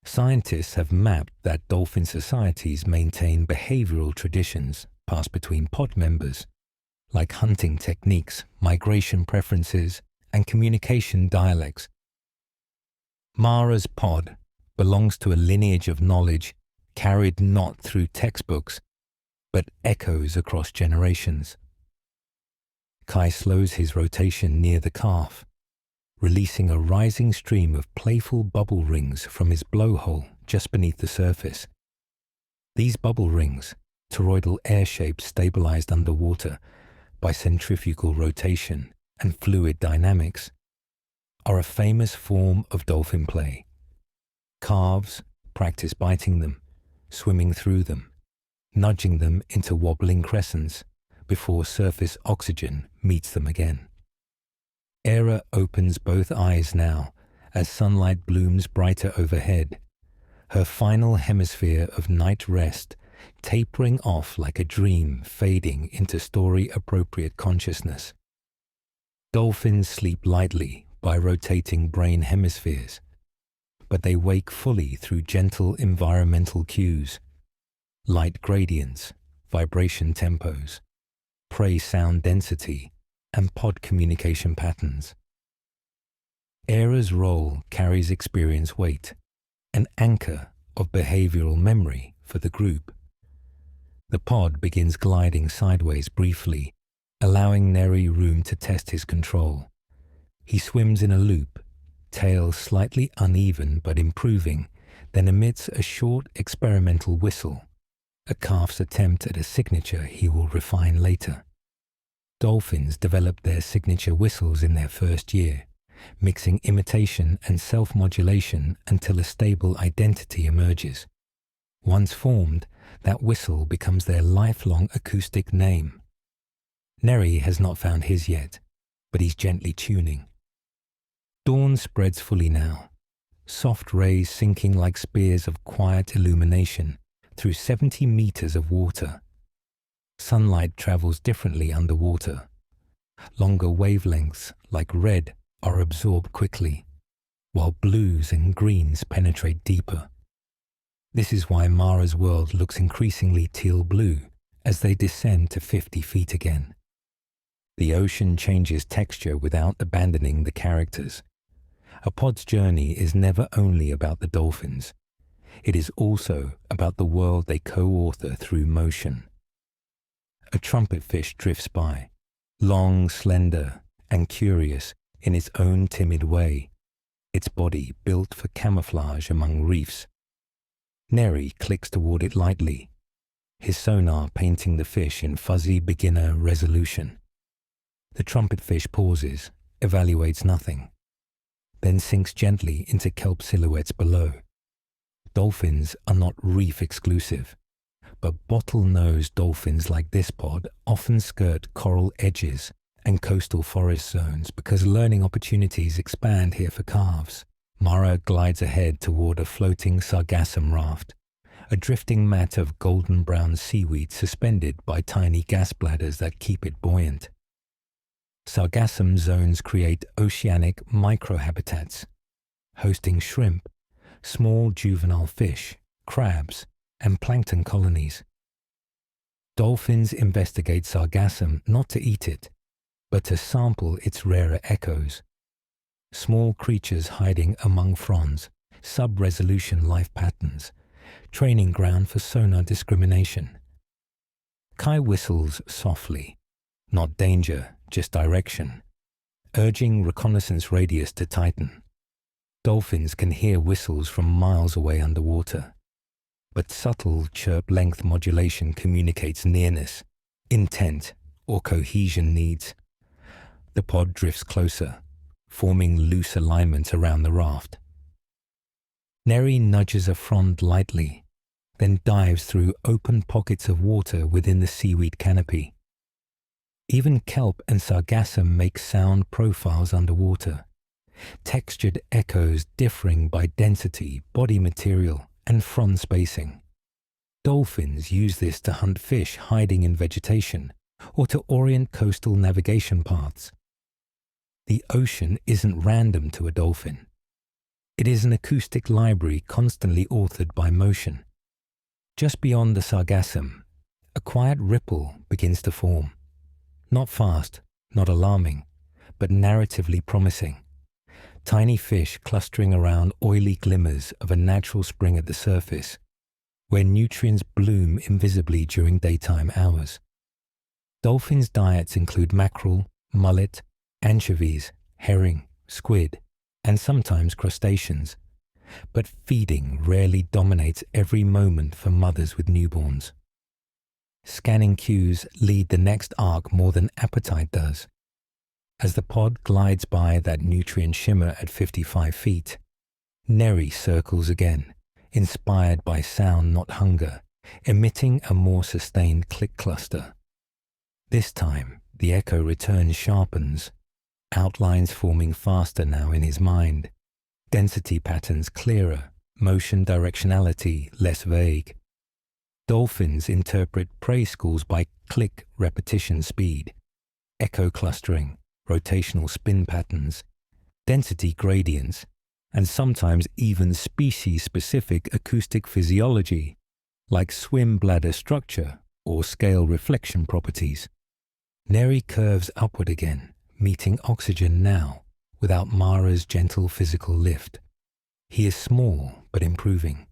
Scientists have mapped that dolphin societies maintain behavioral traditions passed between pod members, like hunting techniques, migration preferences, and communication dialects. Mara's pod belongs to a lineage of knowledge carried not through textbooks, but echoes across generations. Kai slows his rotation near the calf, releasing a rising stream of playful bubble rings from his blowhole just beneath the surface. These bubble rings, toroidal air shapes stabilized underwater by centrifugal rotation and fluid dynamics, are a famous form of dolphin play. Calves practice biting them, swimming through them, nudging them into wobbling crescents before surface oxygen meets them again. Era opens both eyes now as sunlight blooms brighter overhead, her final hemisphere of night rest tapering off like a dream fading into story-appropriate consciousness. Dolphins sleep lightly by rotating brain hemispheres, but they wake fully through gentle environmental cues, light gradients, vibration tempos, prey sound density, and pod communication patterns. Era's role carries experience weight, an anchor of behavioral memory for the group. The pod begins gliding sideways briefly, allowing Neri room to test his control. He swims in a loop, tail slightly uneven but improving, then emits a short experimental whistle, a calf's attempt at a signature he will refine later. Dolphins develop their signature whistles in their first year, mixing imitation and self-modulation until a stable identity emerges. Once formed, that whistle becomes their lifelong acoustic name. Neri has not found his yet, but he's gently tuning. Dawn spreads fully now, soft rays sinking like spears of quiet illumination through 70 meters of water. Sunlight travels differently underwater. Longer wavelengths, like red, are absorbed quickly, while blues and greens penetrate deeper. This is why Mara's world looks increasingly teal-blue as they descend to 50 feet again. The ocean changes texture without abandoning the characters. A pod's journey is never only about the dolphins. It is also about the world they co-author through motion. A trumpetfish drifts by, long, slender, and curious in its own timid way, its body built for camouflage among reefs. Neri clicks toward it lightly, his sonar painting the fish in fuzzy beginner resolution. The trumpetfish pauses, evaluates nothing, then sinks gently into kelp silhouettes below. Dolphins are not reef exclusive. but bottlenose dolphins like this pod often skirt coral edges and coastal forest zones because learning opportunities expand here for calves. Mara glides ahead toward a floating sargassum raft, a drifting mat of golden brown seaweed suspended by tiny gas bladders that keep it buoyant. Sargassum zones create oceanic microhabitats, hosting shrimp, small juvenile fish, crabs, and plankton colonies. Dolphins investigate sargassum not to eat it, but to sample its rarer echoes. Small creatures hiding among fronds, sub-resolution life patterns, training ground for sonar discrimination. Kai whistles softly, not danger, just direction, urging reconnaissance radius to tighten. Dolphins can hear whistles from miles away underwater, but subtle chirp length modulation communicates nearness, intent, or cohesion needs. The pod drifts closer, forming loose alignments around the raft. Neri nudges a frond lightly, then dives through open pockets of water within the seaweed canopy. Even kelp and sargassum make sound profiles underwater, textured echoes differing by density, body material, and frond spacing. Dolphins use this to hunt fish hiding in vegetation or to orient coastal navigation paths. The ocean isn't random to a dolphin. It is an acoustic library constantly authored by motion. Just beyond the sargassum, a quiet ripple begins to form. Not fast, not alarming, but narratively promising. Tiny fish clustering around oily glimmers of a natural spring at the surface, where nutrients bloom invisibly during daytime hours. Dolphins' diets include mackerel, mullet, anchovies, herring, squid, and sometimes crustaceans, but feeding rarely dominates every moment for mothers with newborns. Scanning cues lead the next arc more than appetite does. As the pod glides by that nutrient shimmer at 55 feet, Neri circles again, inspired by sound not hunger, emitting a more sustained click cluster. This time, the echo return sharpens, outlines forming faster now in his mind, density patterns clearer, motion directionality less vague. Dolphins interpret prey schools by click repetition speed, echo clustering, rotational spin patterns, density gradients, and sometimes even species-specific acoustic physiology, like swim bladder structure or scale reflection properties. Neri curves upward again, meeting oxygen now, without Mara's gentle physical lift. He is small, but improving.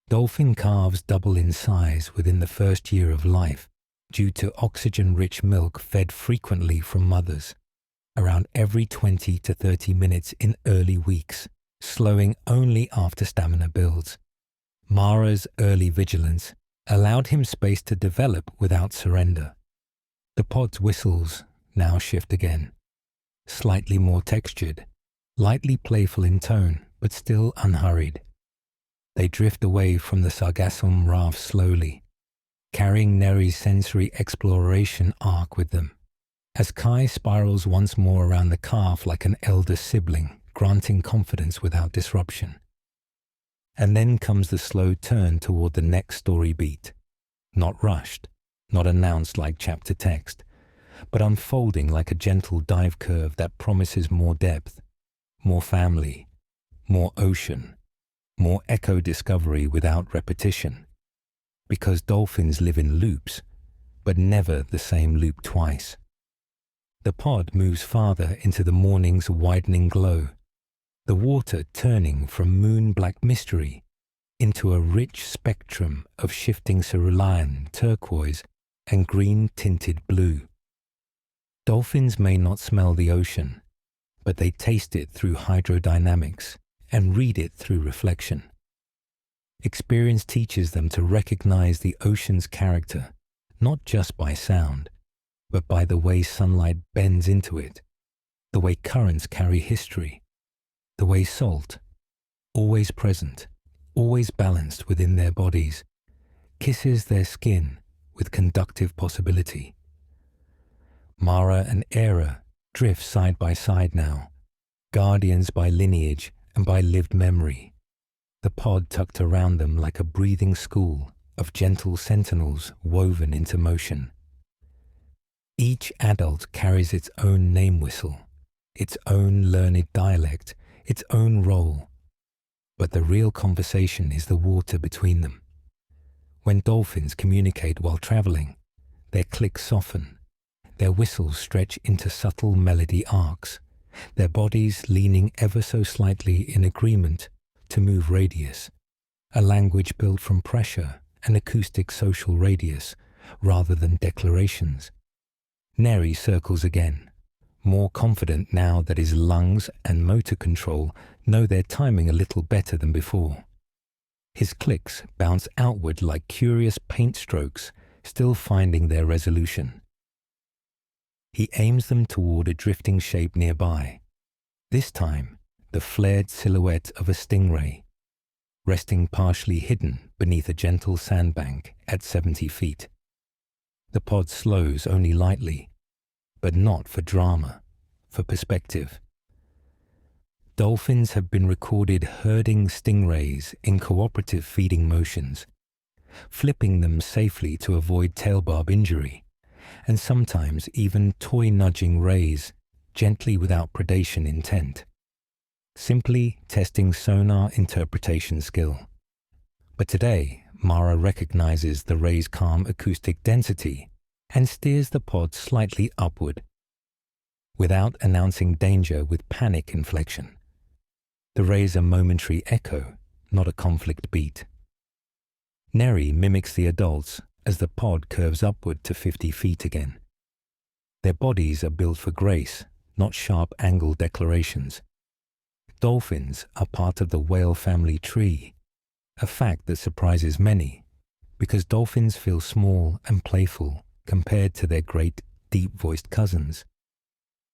Dolphin calves double in size within the first year of life due to oxygen-rich milk fed frequently from mothers, around every 20 to 30 minutes in early weeks, slowing only after stamina builds. Mara's early vigilance allowed him space to develop without surrender. The pod's whistles now shift again, slightly more textured, lightly playful in tone, but still unhurried. They drift away from the sargassum raft slowly, carrying Neri's sensory exploration arc with them, as Kai spirals once more around the calf like an elder sibling, granting confidence without disruption. And then comes the slow turn toward the next story beat, not rushed, not announced like chapter text, but unfolding like a gentle dive curve that promises more depth, more family, more ocean, more echo discovery without repetition. Because dolphins live in loops, but never the same loop twice. The pod moves farther into the morning's widening glow, the water turning from moon-black mystery into a rich spectrum of shifting cerulean, turquoise, and green-tinted blue. Dolphins may not smell the ocean, but they taste it through hydrodynamics and read it through reflection. Experience teaches them to recognize the ocean's character, not just by sound, but by the way sunlight bends into it, the way currents carry history, the way salt, always present, always balanced within their bodies, kisses their skin with conductive possibility. Mara and Era drift side by side now, guardians by lineage and by lived memory, the pod tucked around them like a breathing school of gentle sentinels woven into motion. Each adult carries its own name whistle, its own learned dialect, its own role. But the real conversation is the water between them. When dolphins communicate while traveling, their clicks soften, their whistles stretch into subtle melody arcs, their bodies leaning ever so slightly in agreement to move radius, a language built from pressure and acoustic social radius rather than declarations. Neri circles again, more confident now that his lungs and motor control know their timing a little better than before. His clicks bounce outward like curious paint strokes, still finding their resolution. He aims them toward a drifting shape nearby, this time the flared silhouette of a stingray, resting partially hidden beneath a gentle sandbank at 70 feet. The pod slows only lightly, but not for drama, for perspective. Dolphins have been recorded herding stingrays in cooperative feeding motions, flipping them safely to avoid tailbarb injury, and sometimes even toy-nudging rays gently without predation intent, simply testing sonar interpretation skill. But today, Mara recognizes the ray's calm acoustic density and steers the pod slightly upward, without announcing danger with panic inflection. The ray's a momentary echo, not a conflict beat. Neri mimics the adults as the pod curves upward to 50 feet again. Their bodies are built for grace, not sharp angle declarations. Dolphins are part of the whale family tree, a fact that surprises many, because dolphins feel small and playful compared to their great, deep-voiced cousins.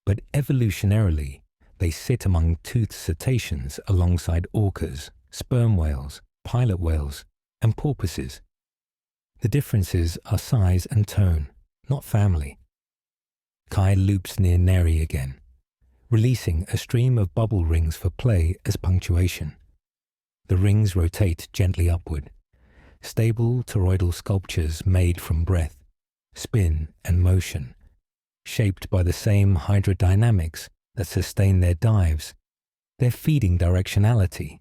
But evolutionarily, they sit among toothed cetaceans alongside orcas, sperm whales, pilot whales, and porpoises. The differences are size and tone, not family. Kai loops near Neri again, releasing a stream of bubble rings for play as punctuation. The rings rotate gently upward, stable toroidal sculptures made from breath, spin, and motion, shaped by the same hydrodynamics that sustain their dives, their feeding directionality,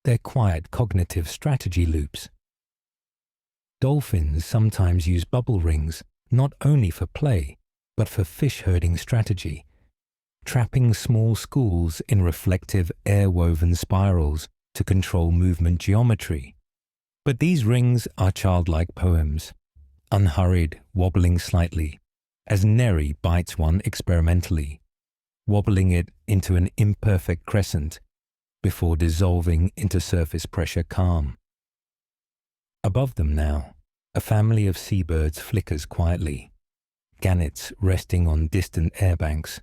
their quiet cognitive strategy loops. Dolphins sometimes use bubble rings not only for play, but for fish herding strategy, trapping small schools in reflective air-woven spirals to control movement geometry. But these rings are childlike poems, unhurried, wobbling slightly, as Neri bites one experimentally, wobbling it into an imperfect crescent before dissolving into surface pressure calm. Above them now, a family of seabirds flickers quietly, gannets resting on distant airbanks,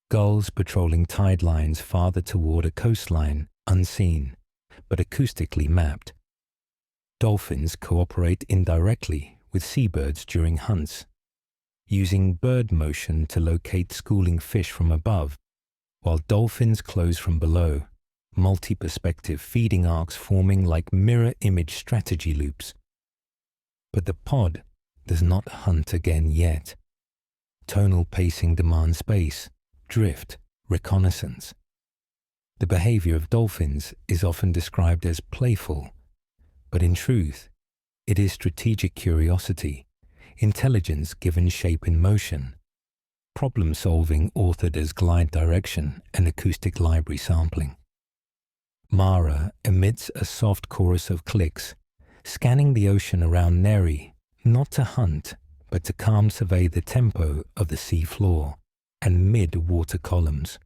gulls patrolling tide lines farther toward a coastline unseen, but acoustically mapped. Dolphins cooperate indirectly with seabirds during hunts, using bird motion to locate schooling fish from above, while dolphins close from below, multi-perspective feeding arcs forming like mirror image strategy loops. But the pod does not hunt again yet. Tonal pacing demands space, drift, reconnaissance. The behavior of dolphins is often described as playful, but in truth, it is strategic curiosity, intelligence given shape in motion, problem-solving authored as glide direction and acoustic library sampling. Mara emits a soft chorus of clicks, scanning the ocean around Neri, not to hunt, but to calm survey the tempo of the sea floor and mid-water columns.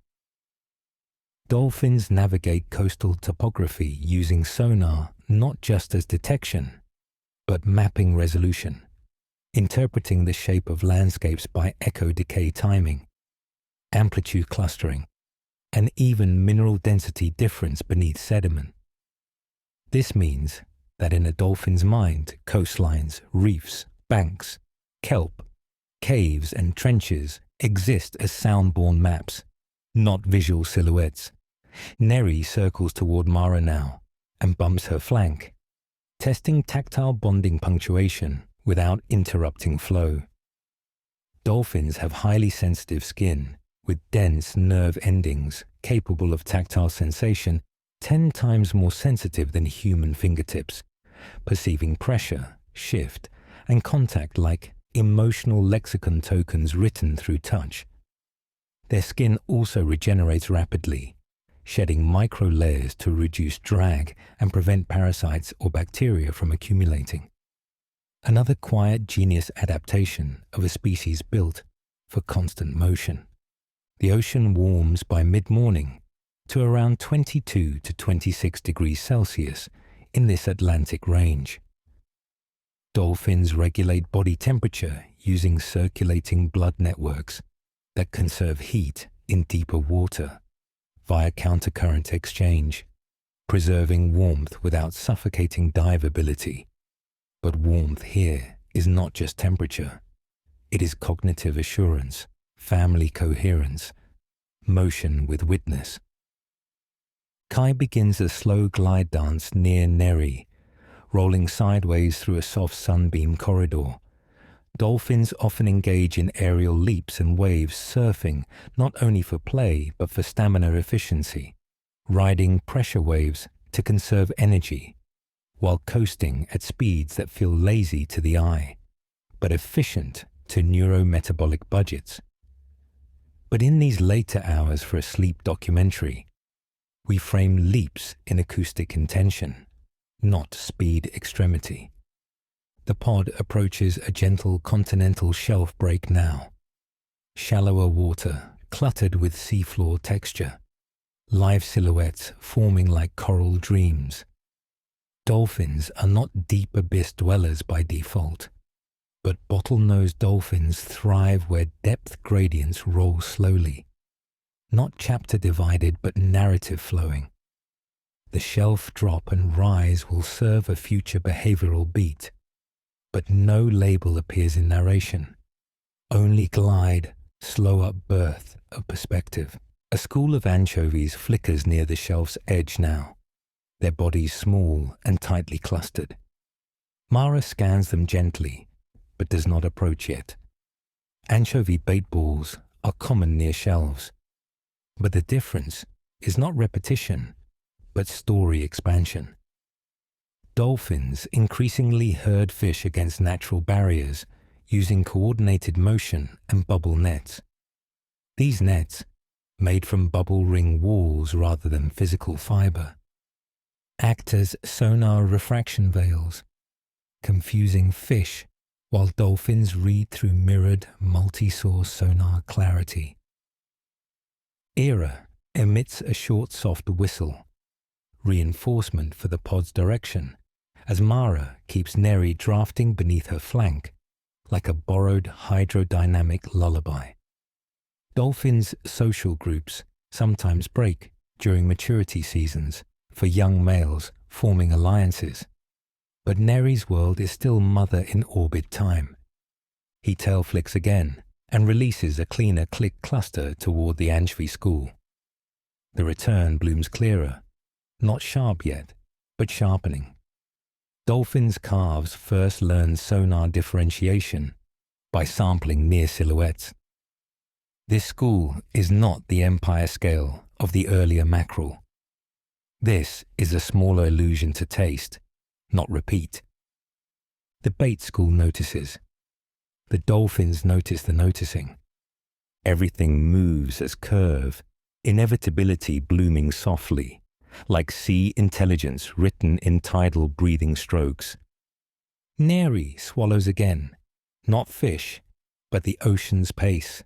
Dolphins navigate coastal topography using sonar not just as detection, but mapping resolution, interpreting the shape of landscapes by echo decay timing, amplitude clustering, and even mineral density difference beneath sediment. This means that in a dolphin's mind, coastlines, reefs, banks, kelp, caves and trenches exist as sound-borne maps, not visual silhouettes. Neri circles toward Mara now and bumps her flank, testing tactile bonding punctuation without interrupting flow. Dolphins have highly sensitive skin with dense nerve endings capable of tactile sensation 10 times more sensitive than human fingertips, perceiving pressure, shift, and contact like emotional lexicon tokens written through touch. Their skin also regenerates rapidly, shedding micro layers to reduce drag and prevent parasites or bacteria from accumulating. Another quiet genius adaptation of a species built for constant motion. The ocean warms by mid-morning to around 22 to 26 degrees Celsius in this Atlantic range. Dolphins regulate body temperature using circulating blood networks that conserve heat in deeper water via countercurrent exchange, preserving warmth without suffocating dive ability. But warmth here is not just temperature. It is cognitive assurance, family coherence, motion with witness. Kai begins a slow glide dance near Neri, rolling sideways through a soft sunbeam corridor. Dolphins often engage in aerial leaps and waves, surfing not only for play but for stamina efficiency, riding pressure waves to conserve energy, while coasting at speeds that feel lazy to the eye, but efficient to neurometabolic budgets. But in these later hours for a sleep documentary, we frame leaps in acoustic intention, not speed extremity. The pod approaches a gentle continental shelf break now. Shallower water, cluttered with seafloor texture. Live silhouettes forming like coral dreams. Dolphins are not deep abyss dwellers by default, but bottlenose dolphins thrive where depth gradients roll slowly. Not chapter divided, but narrative flowing. The shelf drop and rise will serve a future behavioral beat, but no label appears in narration. Only glide, slow up birth of perspective. A school of anchovies flickers near the shelf's edge now, their bodies small and tightly clustered. Mara scans them gently, but does not approach yet. Anchovy bait balls are common near shelves, but the difference is not repetition, but story expansion. Dolphins increasingly herd fish against natural barriers using coordinated motion and bubble nets. These nets, made from bubble ring walls rather than physical fiber, act as sonar refraction veils, confusing fish while dolphins read through mirrored multi-source sonar clarity. Era emits a short soft whistle, reinforcement for the pod's direction, as Mara keeps Neri drafting beneath her flank like a borrowed hydrodynamic lullaby. Dolphins' social groups sometimes break during maturity seasons for young males forming alliances, but Neri's world is still mother in orbit time. He tail flicks again and releases a cleaner click cluster toward the anchovy school. The return blooms clearer, not sharp yet, but sharpening. Dolphins' calves first learn sonar differentiation by sampling near silhouettes. This school is not the empire scale of the earlier mackerel. This is a smaller allusion to taste, not repeat. The bait school notices. The dolphins notice the noticing. Everything moves as curve, inevitability blooming softly, like sea intelligence written in tidal breathing strokes. Neri swallows again, not fish, but the ocean's pace.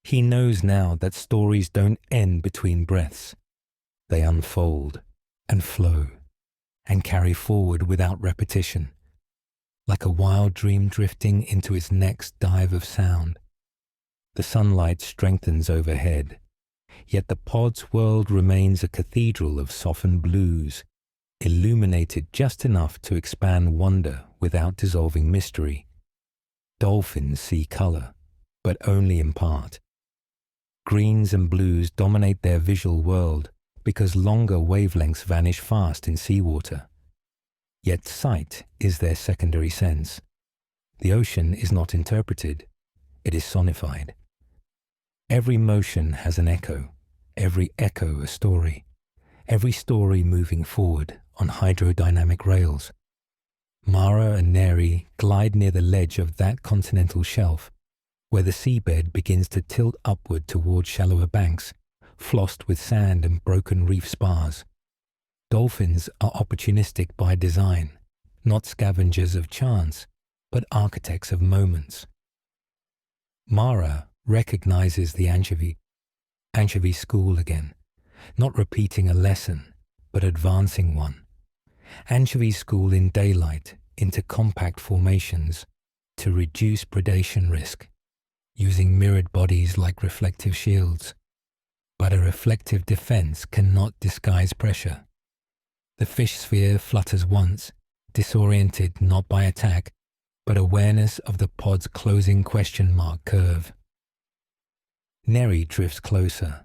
He knows now that stories don't end between breaths. They unfold and flow and carry forward without repetition, like a wild dream drifting into its next dive of sound. The sunlight strengthens overhead, yet the pod's world remains a cathedral of softened blues, illuminated just enough to expand wonder without dissolving mystery. Dolphins see color, but only in part. Greens and blues dominate their visual world because longer wavelengths vanish fast in seawater. Yet sight is their secondary sense. The ocean is not interpreted, it is sonified. Every motion has an echo, every echo a story, every story moving forward on hydrodynamic rails. Mara and Neri glide near the ledge of that continental shelf, where the seabed begins to tilt upward toward shallower banks, flossed with sand and broken reef spars. Dolphins are opportunistic by design, not scavengers of chance, but architects of moments. Mara recognizes the anchovy school again, not repeating a lesson, but advancing one. Anchovies school in daylight into compact formations to reduce predation risk, using mirrored bodies like reflective shields. But a reflective defense cannot disguise pressure. The fish sphere flutters once, disoriented not by attack, but awareness of the pod's closing question mark curve. Neri drifts closer.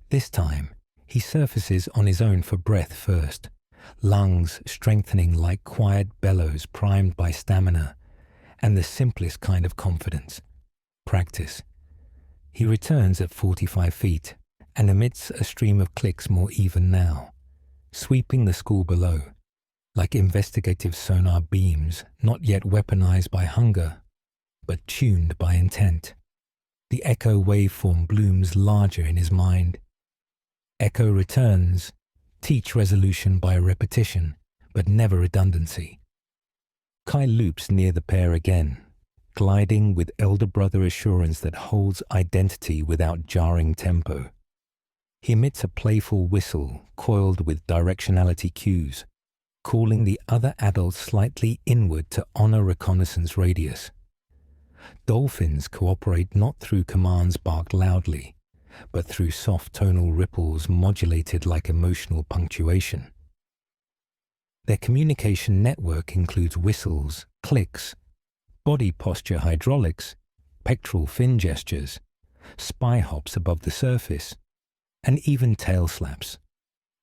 This time, he surfaces on his own for breath first, lungs strengthening like quiet bellows primed by stamina, and the simplest kind of confidence, practice. He returns at 45 feet and emits a stream of clicks more even now, sweeping the school below, like investigative sonar beams not yet weaponized by hunger, but tuned by intent. The echo waveform blooms larger in his mind. Echo returns, teach resolution by repetition, but never redundancy. Kai loops near the pair again, gliding with elder brother assurance that holds identity without jarring tempo. He emits a playful whistle coiled with directionality cues, calling the other adults slightly inward to honor reconnaissance radius. Dolphins cooperate not through commands barked loudly, but through soft tonal ripples modulated like emotional punctuation. Their communication network includes whistles, clicks, body posture hydraulics, pectoral fin gestures, spy hops above the surface, and even tail slaps,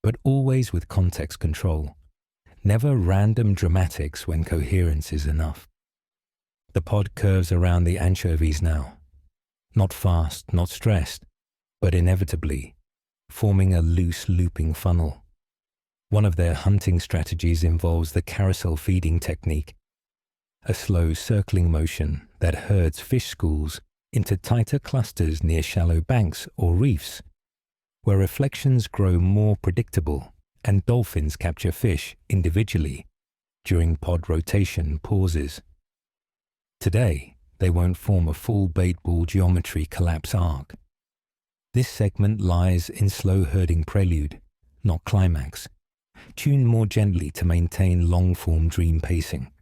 but always with context control, never random dramatics when coherence is enough. The pod curves around the anchovies now, not fast, not stressed, but inevitably, forming a loose looping funnel. One of their hunting strategies involves the carousel feeding technique, a slow circling motion that herds fish schools into tighter clusters near shallow banks or reefs, where reflections grow more predictable and dolphins capture fish individually during pod rotation pauses. Today, they won't form a full bait ball geometry collapse arc. This segment lies in slow herding prelude, not climax, tuned more gently to maintain long-form dream pacing.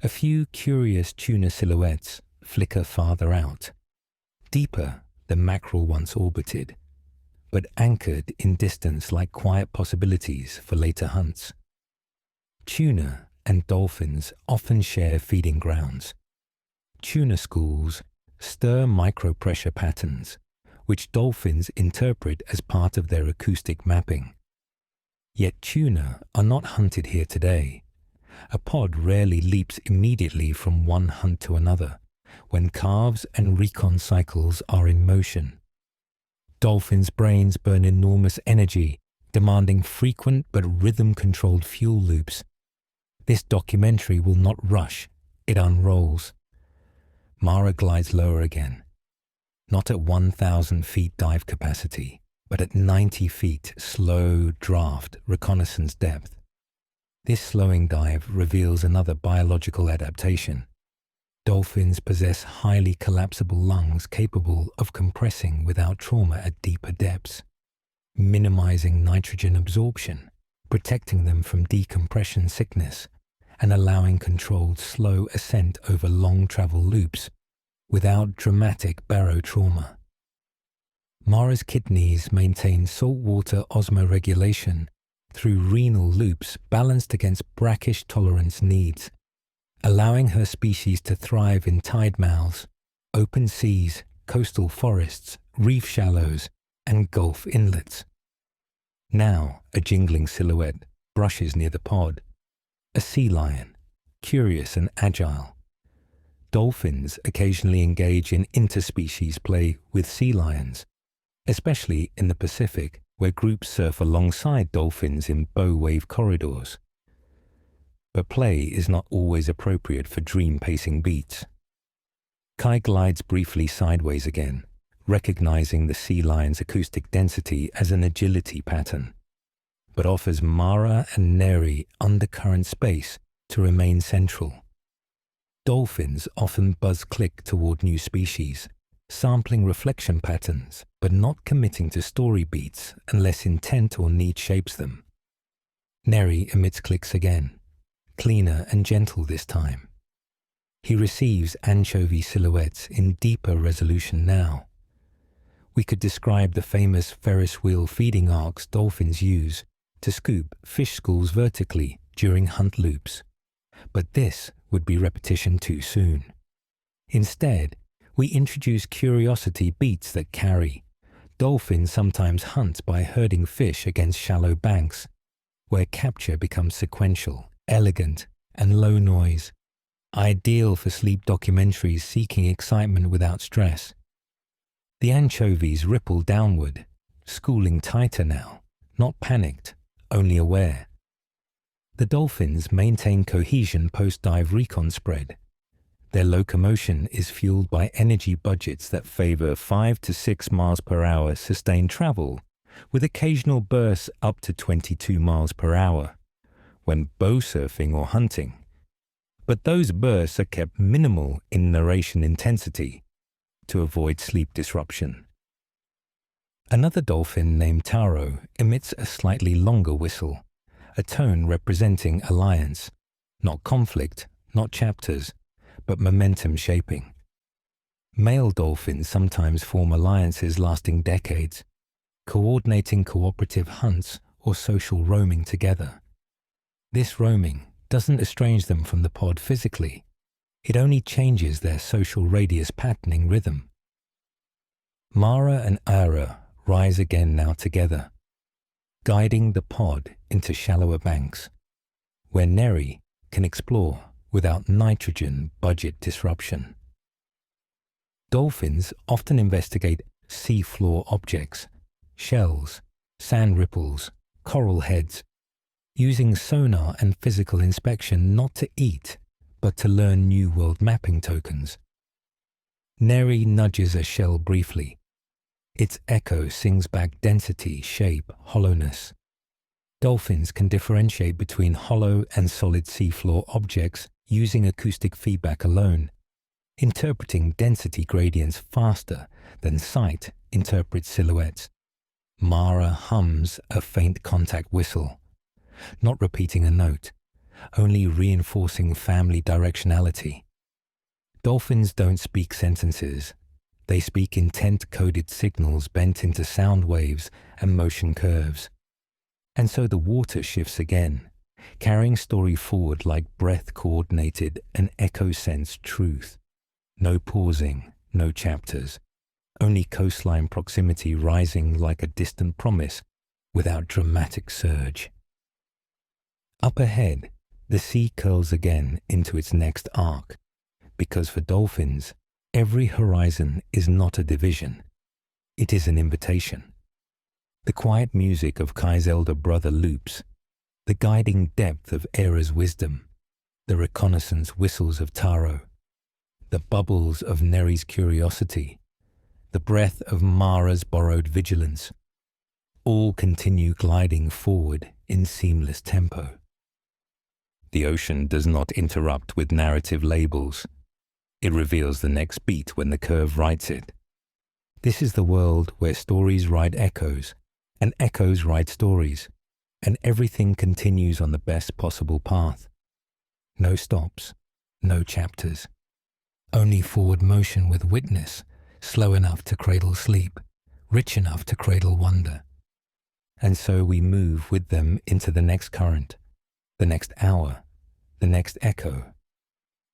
A few curious tuna silhouettes flicker farther out, deeper than mackerel once orbited, but anchored in distance like quiet possibilities for later hunts. Tuna and dolphins often share feeding grounds. Tuna schools stir micropressure patterns, which dolphins interpret as part of their acoustic mapping. Yet tuna are not hunted here today. A pod rarely leaps immediately from one hunt to another, when calves and recon cycles are in motion. Dolphins' brains burn enormous energy, demanding frequent but rhythm-controlled fuel loops. This documentary will not rush, it unrolls. Mara glides lower again, not at 1,000 feet dive capacity, but at 90 feet slow draft reconnaissance depth. This slowing dive reveals another biological adaptation. Dolphins possess highly collapsible lungs capable of compressing without trauma at deeper depths, minimizing nitrogen absorption, protecting them from decompression sickness, and allowing controlled slow ascent over long travel loops without dramatic barotrauma. Mara's kidneys maintain saltwater osmoregulation through renal loops balanced against brackish tolerance needs, allowing her species to thrive in tide mouths, open seas, coastal forests, reef shallows, and gulf inlets. Now a jingling silhouette brushes near the pod, a sea lion, curious and agile. Dolphins occasionally engage in interspecies play with sea lions, especially in the Pacific, where groups surf alongside dolphins in bow wave corridors. But play is not always appropriate for dream-pacing beats. Kai glides briefly sideways again, recognizing the sea lion's acoustic density as an agility pattern, but offers Mara and Neri undercurrent space to remain central. Dolphins often buzz-click toward new species, sampling reflection patterns, but not committing to story beats unless intent or need shapes them. Neri emits clicks again, cleaner and gentle this time. He receives anchovy silhouettes in deeper resolution now. We could describe the famous Ferris wheel feeding arcs dolphins use to scoop fish schools vertically during hunt loops, but this would be repetition too soon. Instead, we introduce curiosity beats that carry. Dolphins sometimes hunt by herding fish against shallow banks, where capture becomes sequential, elegant, and low noise, ideal for sleep documentaries seeking excitement without stress. The anchovies ripple downward, schooling tighter now, not panicked, only aware. The dolphins maintain cohesion post-dive recon spread. Their locomotion is fueled by energy budgets that favor 5 to 6 miles per hour sustained travel, with occasional bursts up to 22 miles per hour, when bow surfing or hunting. But those bursts are kept minimal in narration intensity to avoid sleep disruption. Another dolphin named Taro emits a slightly longer whistle, a tone representing alliance, not conflict, not chapters, but momentum shaping. Male dolphins sometimes form alliances lasting decades, coordinating cooperative hunts or social roaming together. This roaming doesn't estrange them from the pod physically. It only changes their social radius patterning rhythm. Mara and Ara rise again now together, guiding the pod into shallower banks, where Neri can explore without nitrogen budget disruption. Dolphins often investigate seafloor objects, shells, sand ripples, coral heads, using sonar and physical inspection not to eat, but to learn New World mapping tokens. Neri nudges a shell briefly. Its echo sings back density, shape, hollowness. Dolphins can differentiate between hollow and solid seafloor objects using acoustic feedback alone, interpreting density gradients faster than sight interprets silhouettes. Mara hums a faint contact whistle, not repeating a note, only reinforcing family directionality. Dolphins don't speak sentences. They speak intent-coded signals bent into sound waves and motion curves. And so the water shifts again, carrying story forward like breath-coordinated and echo-sensed truth. No pausing, no chapters, only coastline proximity rising like a distant promise without dramatic surge. Up ahead, the sea curls again into its next arc, because for dolphins, every horizon is not a division. It is an invitation. The quiet music of Kai's elder brother loops, the guiding depth of Era's wisdom, the reconnaissance whistles of Taro, the bubbles of Neri's curiosity, the breath of Mara's borrowed vigilance, all continue gliding forward in seamless tempo. The ocean does not interrupt with narrative labels. It reveals the next beat when the curve writes it. This is the world where stories write echoes, and echoes write stories, and everything continues on the best possible path. No stops, no chapters. Only forward motion with witness, slow enough to cradle sleep, rich enough to cradle wonder. And so we move with them into the next current, the next hour, the next echo,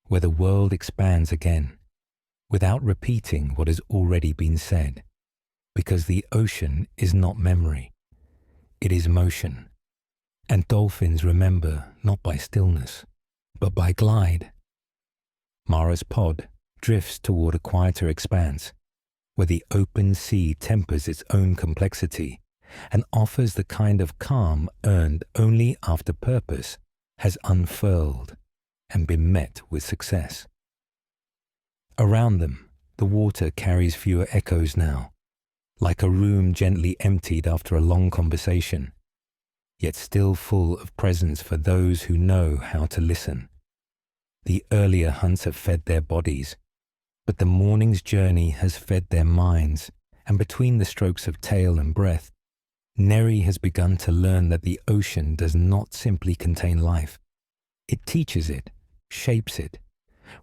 where the world expands again, without repeating what has already been said, because the ocean is not memory, it is motion. And dolphins remember not by stillness, but by glide. Mara's pod drifts toward a quieter expanse, where the open sea tempers its own complexity and offers the kind of calm earned only after purpose has unfurled and been met with success. Around them, the water carries fewer echoes now, like a room gently emptied after a long conversation, yet still full of presence for those who know how to listen. The earlier hunts have fed their bodies, but the morning's journey has fed their minds, and between the strokes of tail and breath, Neri has begun to learn that the ocean does not simply contain life. It teaches it, shapes it,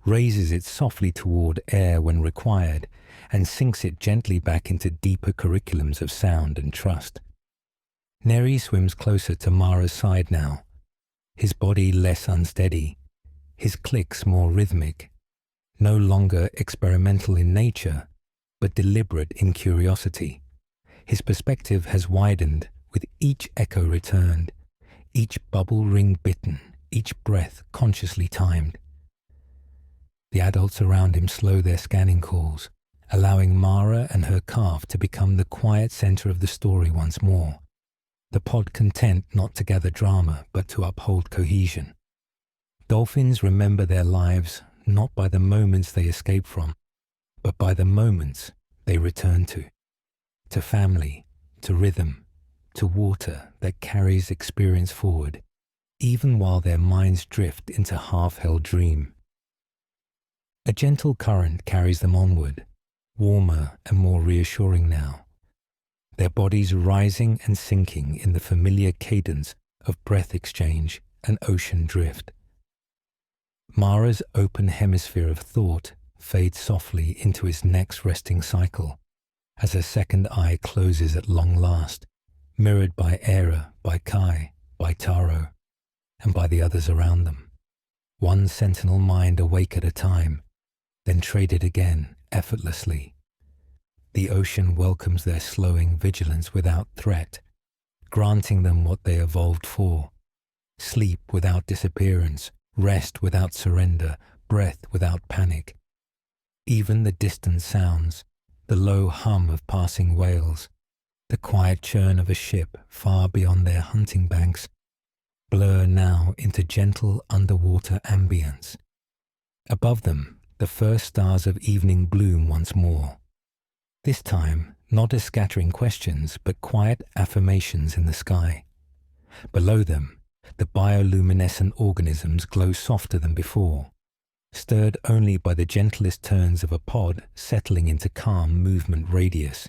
raises it softly toward air when required, and sinks it gently back into deeper curriculums of sound and trust. Neri swims closer to Mara's side now, his body less unsteady, his clicks more rhythmic, no longer experimental in nature, but deliberate in curiosity. His perspective has widened with each echo returned, each bubble ring bitten, each breath consciously timed. The adults around him slow their scanning calls, allowing Mara and her calf to become the quiet center of the story once more, the pod content not to gather drama but to uphold cohesion. Dolphins remember their lives not by the moments they escape from, but by the moments they return to family, to rhythm, to water that carries experience forward, even while their minds drift into half-held dream. A gentle current carries them onward, warmer and more reassuring now, their bodies rising and sinking in the familiar cadence of breath exchange and ocean drift. Mara's open hemisphere of thought fades softly into its next resting cycle, as her second eye closes at long last, mirrored by Era, by Kai, by Taro, and by the others around them. One sentinel mind awake at a time, then traded again effortlessly. The ocean welcomes their slowing vigilance without threat, granting them what they evolved for: sleep without disappearance, rest without surrender, breath without panic. Even the distant sounds, the low hum of passing whales, the quiet churn of a ship far beyond their hunting banks, blur now into gentle underwater ambience. Above them, the first stars of evening bloom once more. This time, not as scattering questions, but quiet affirmations in the sky. Below them, the bioluminescent organisms glow softer than before, stirred only by the gentlest turns of a pod settling into calm movement radius.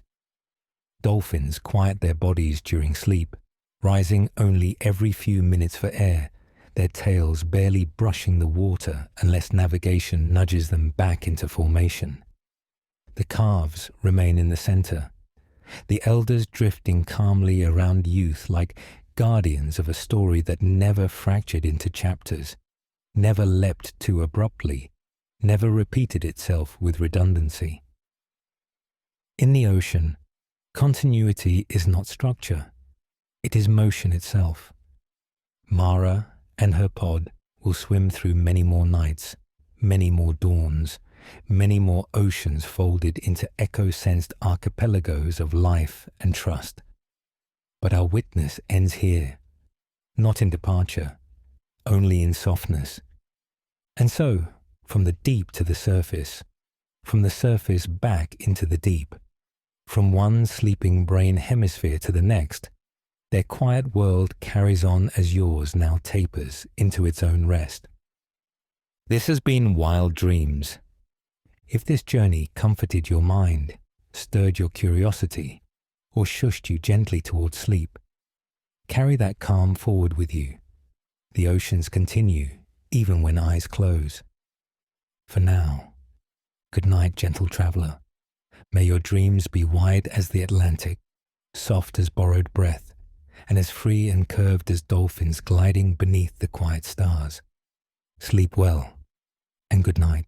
Dolphins quiet their bodies during sleep, rising only every few minutes for air, their tails barely brushing the water unless navigation nudges them back into formation. The calves remain in the center, the elders drifting calmly around youth like guardians of a story that never fractured into chapters, never leapt too abruptly, never repeated itself with redundancy. In the ocean, continuity is not structure, it is motion itself. Mara and her pod will swim through many more nights, many more dawns, many more oceans folded into echo-sensed archipelagos of life and trust. But our witness ends here, not in departure, only in softness. And so, from the deep to the surface, from the surface back into the deep, from one sleeping brain hemisphere to the next, their quiet world carries on as yours now tapers into its own rest. This has been Wild Dreams. If this journey comforted your mind, stirred your curiosity, or shushed you gently towards sleep, carry that calm forward with you. The oceans continue, even when eyes close. For now, good night, gentle traveler. May your dreams be wide as the Atlantic, soft as borrowed breath, and as free and curved as dolphins gliding beneath the quiet stars. Sleep well, and good night.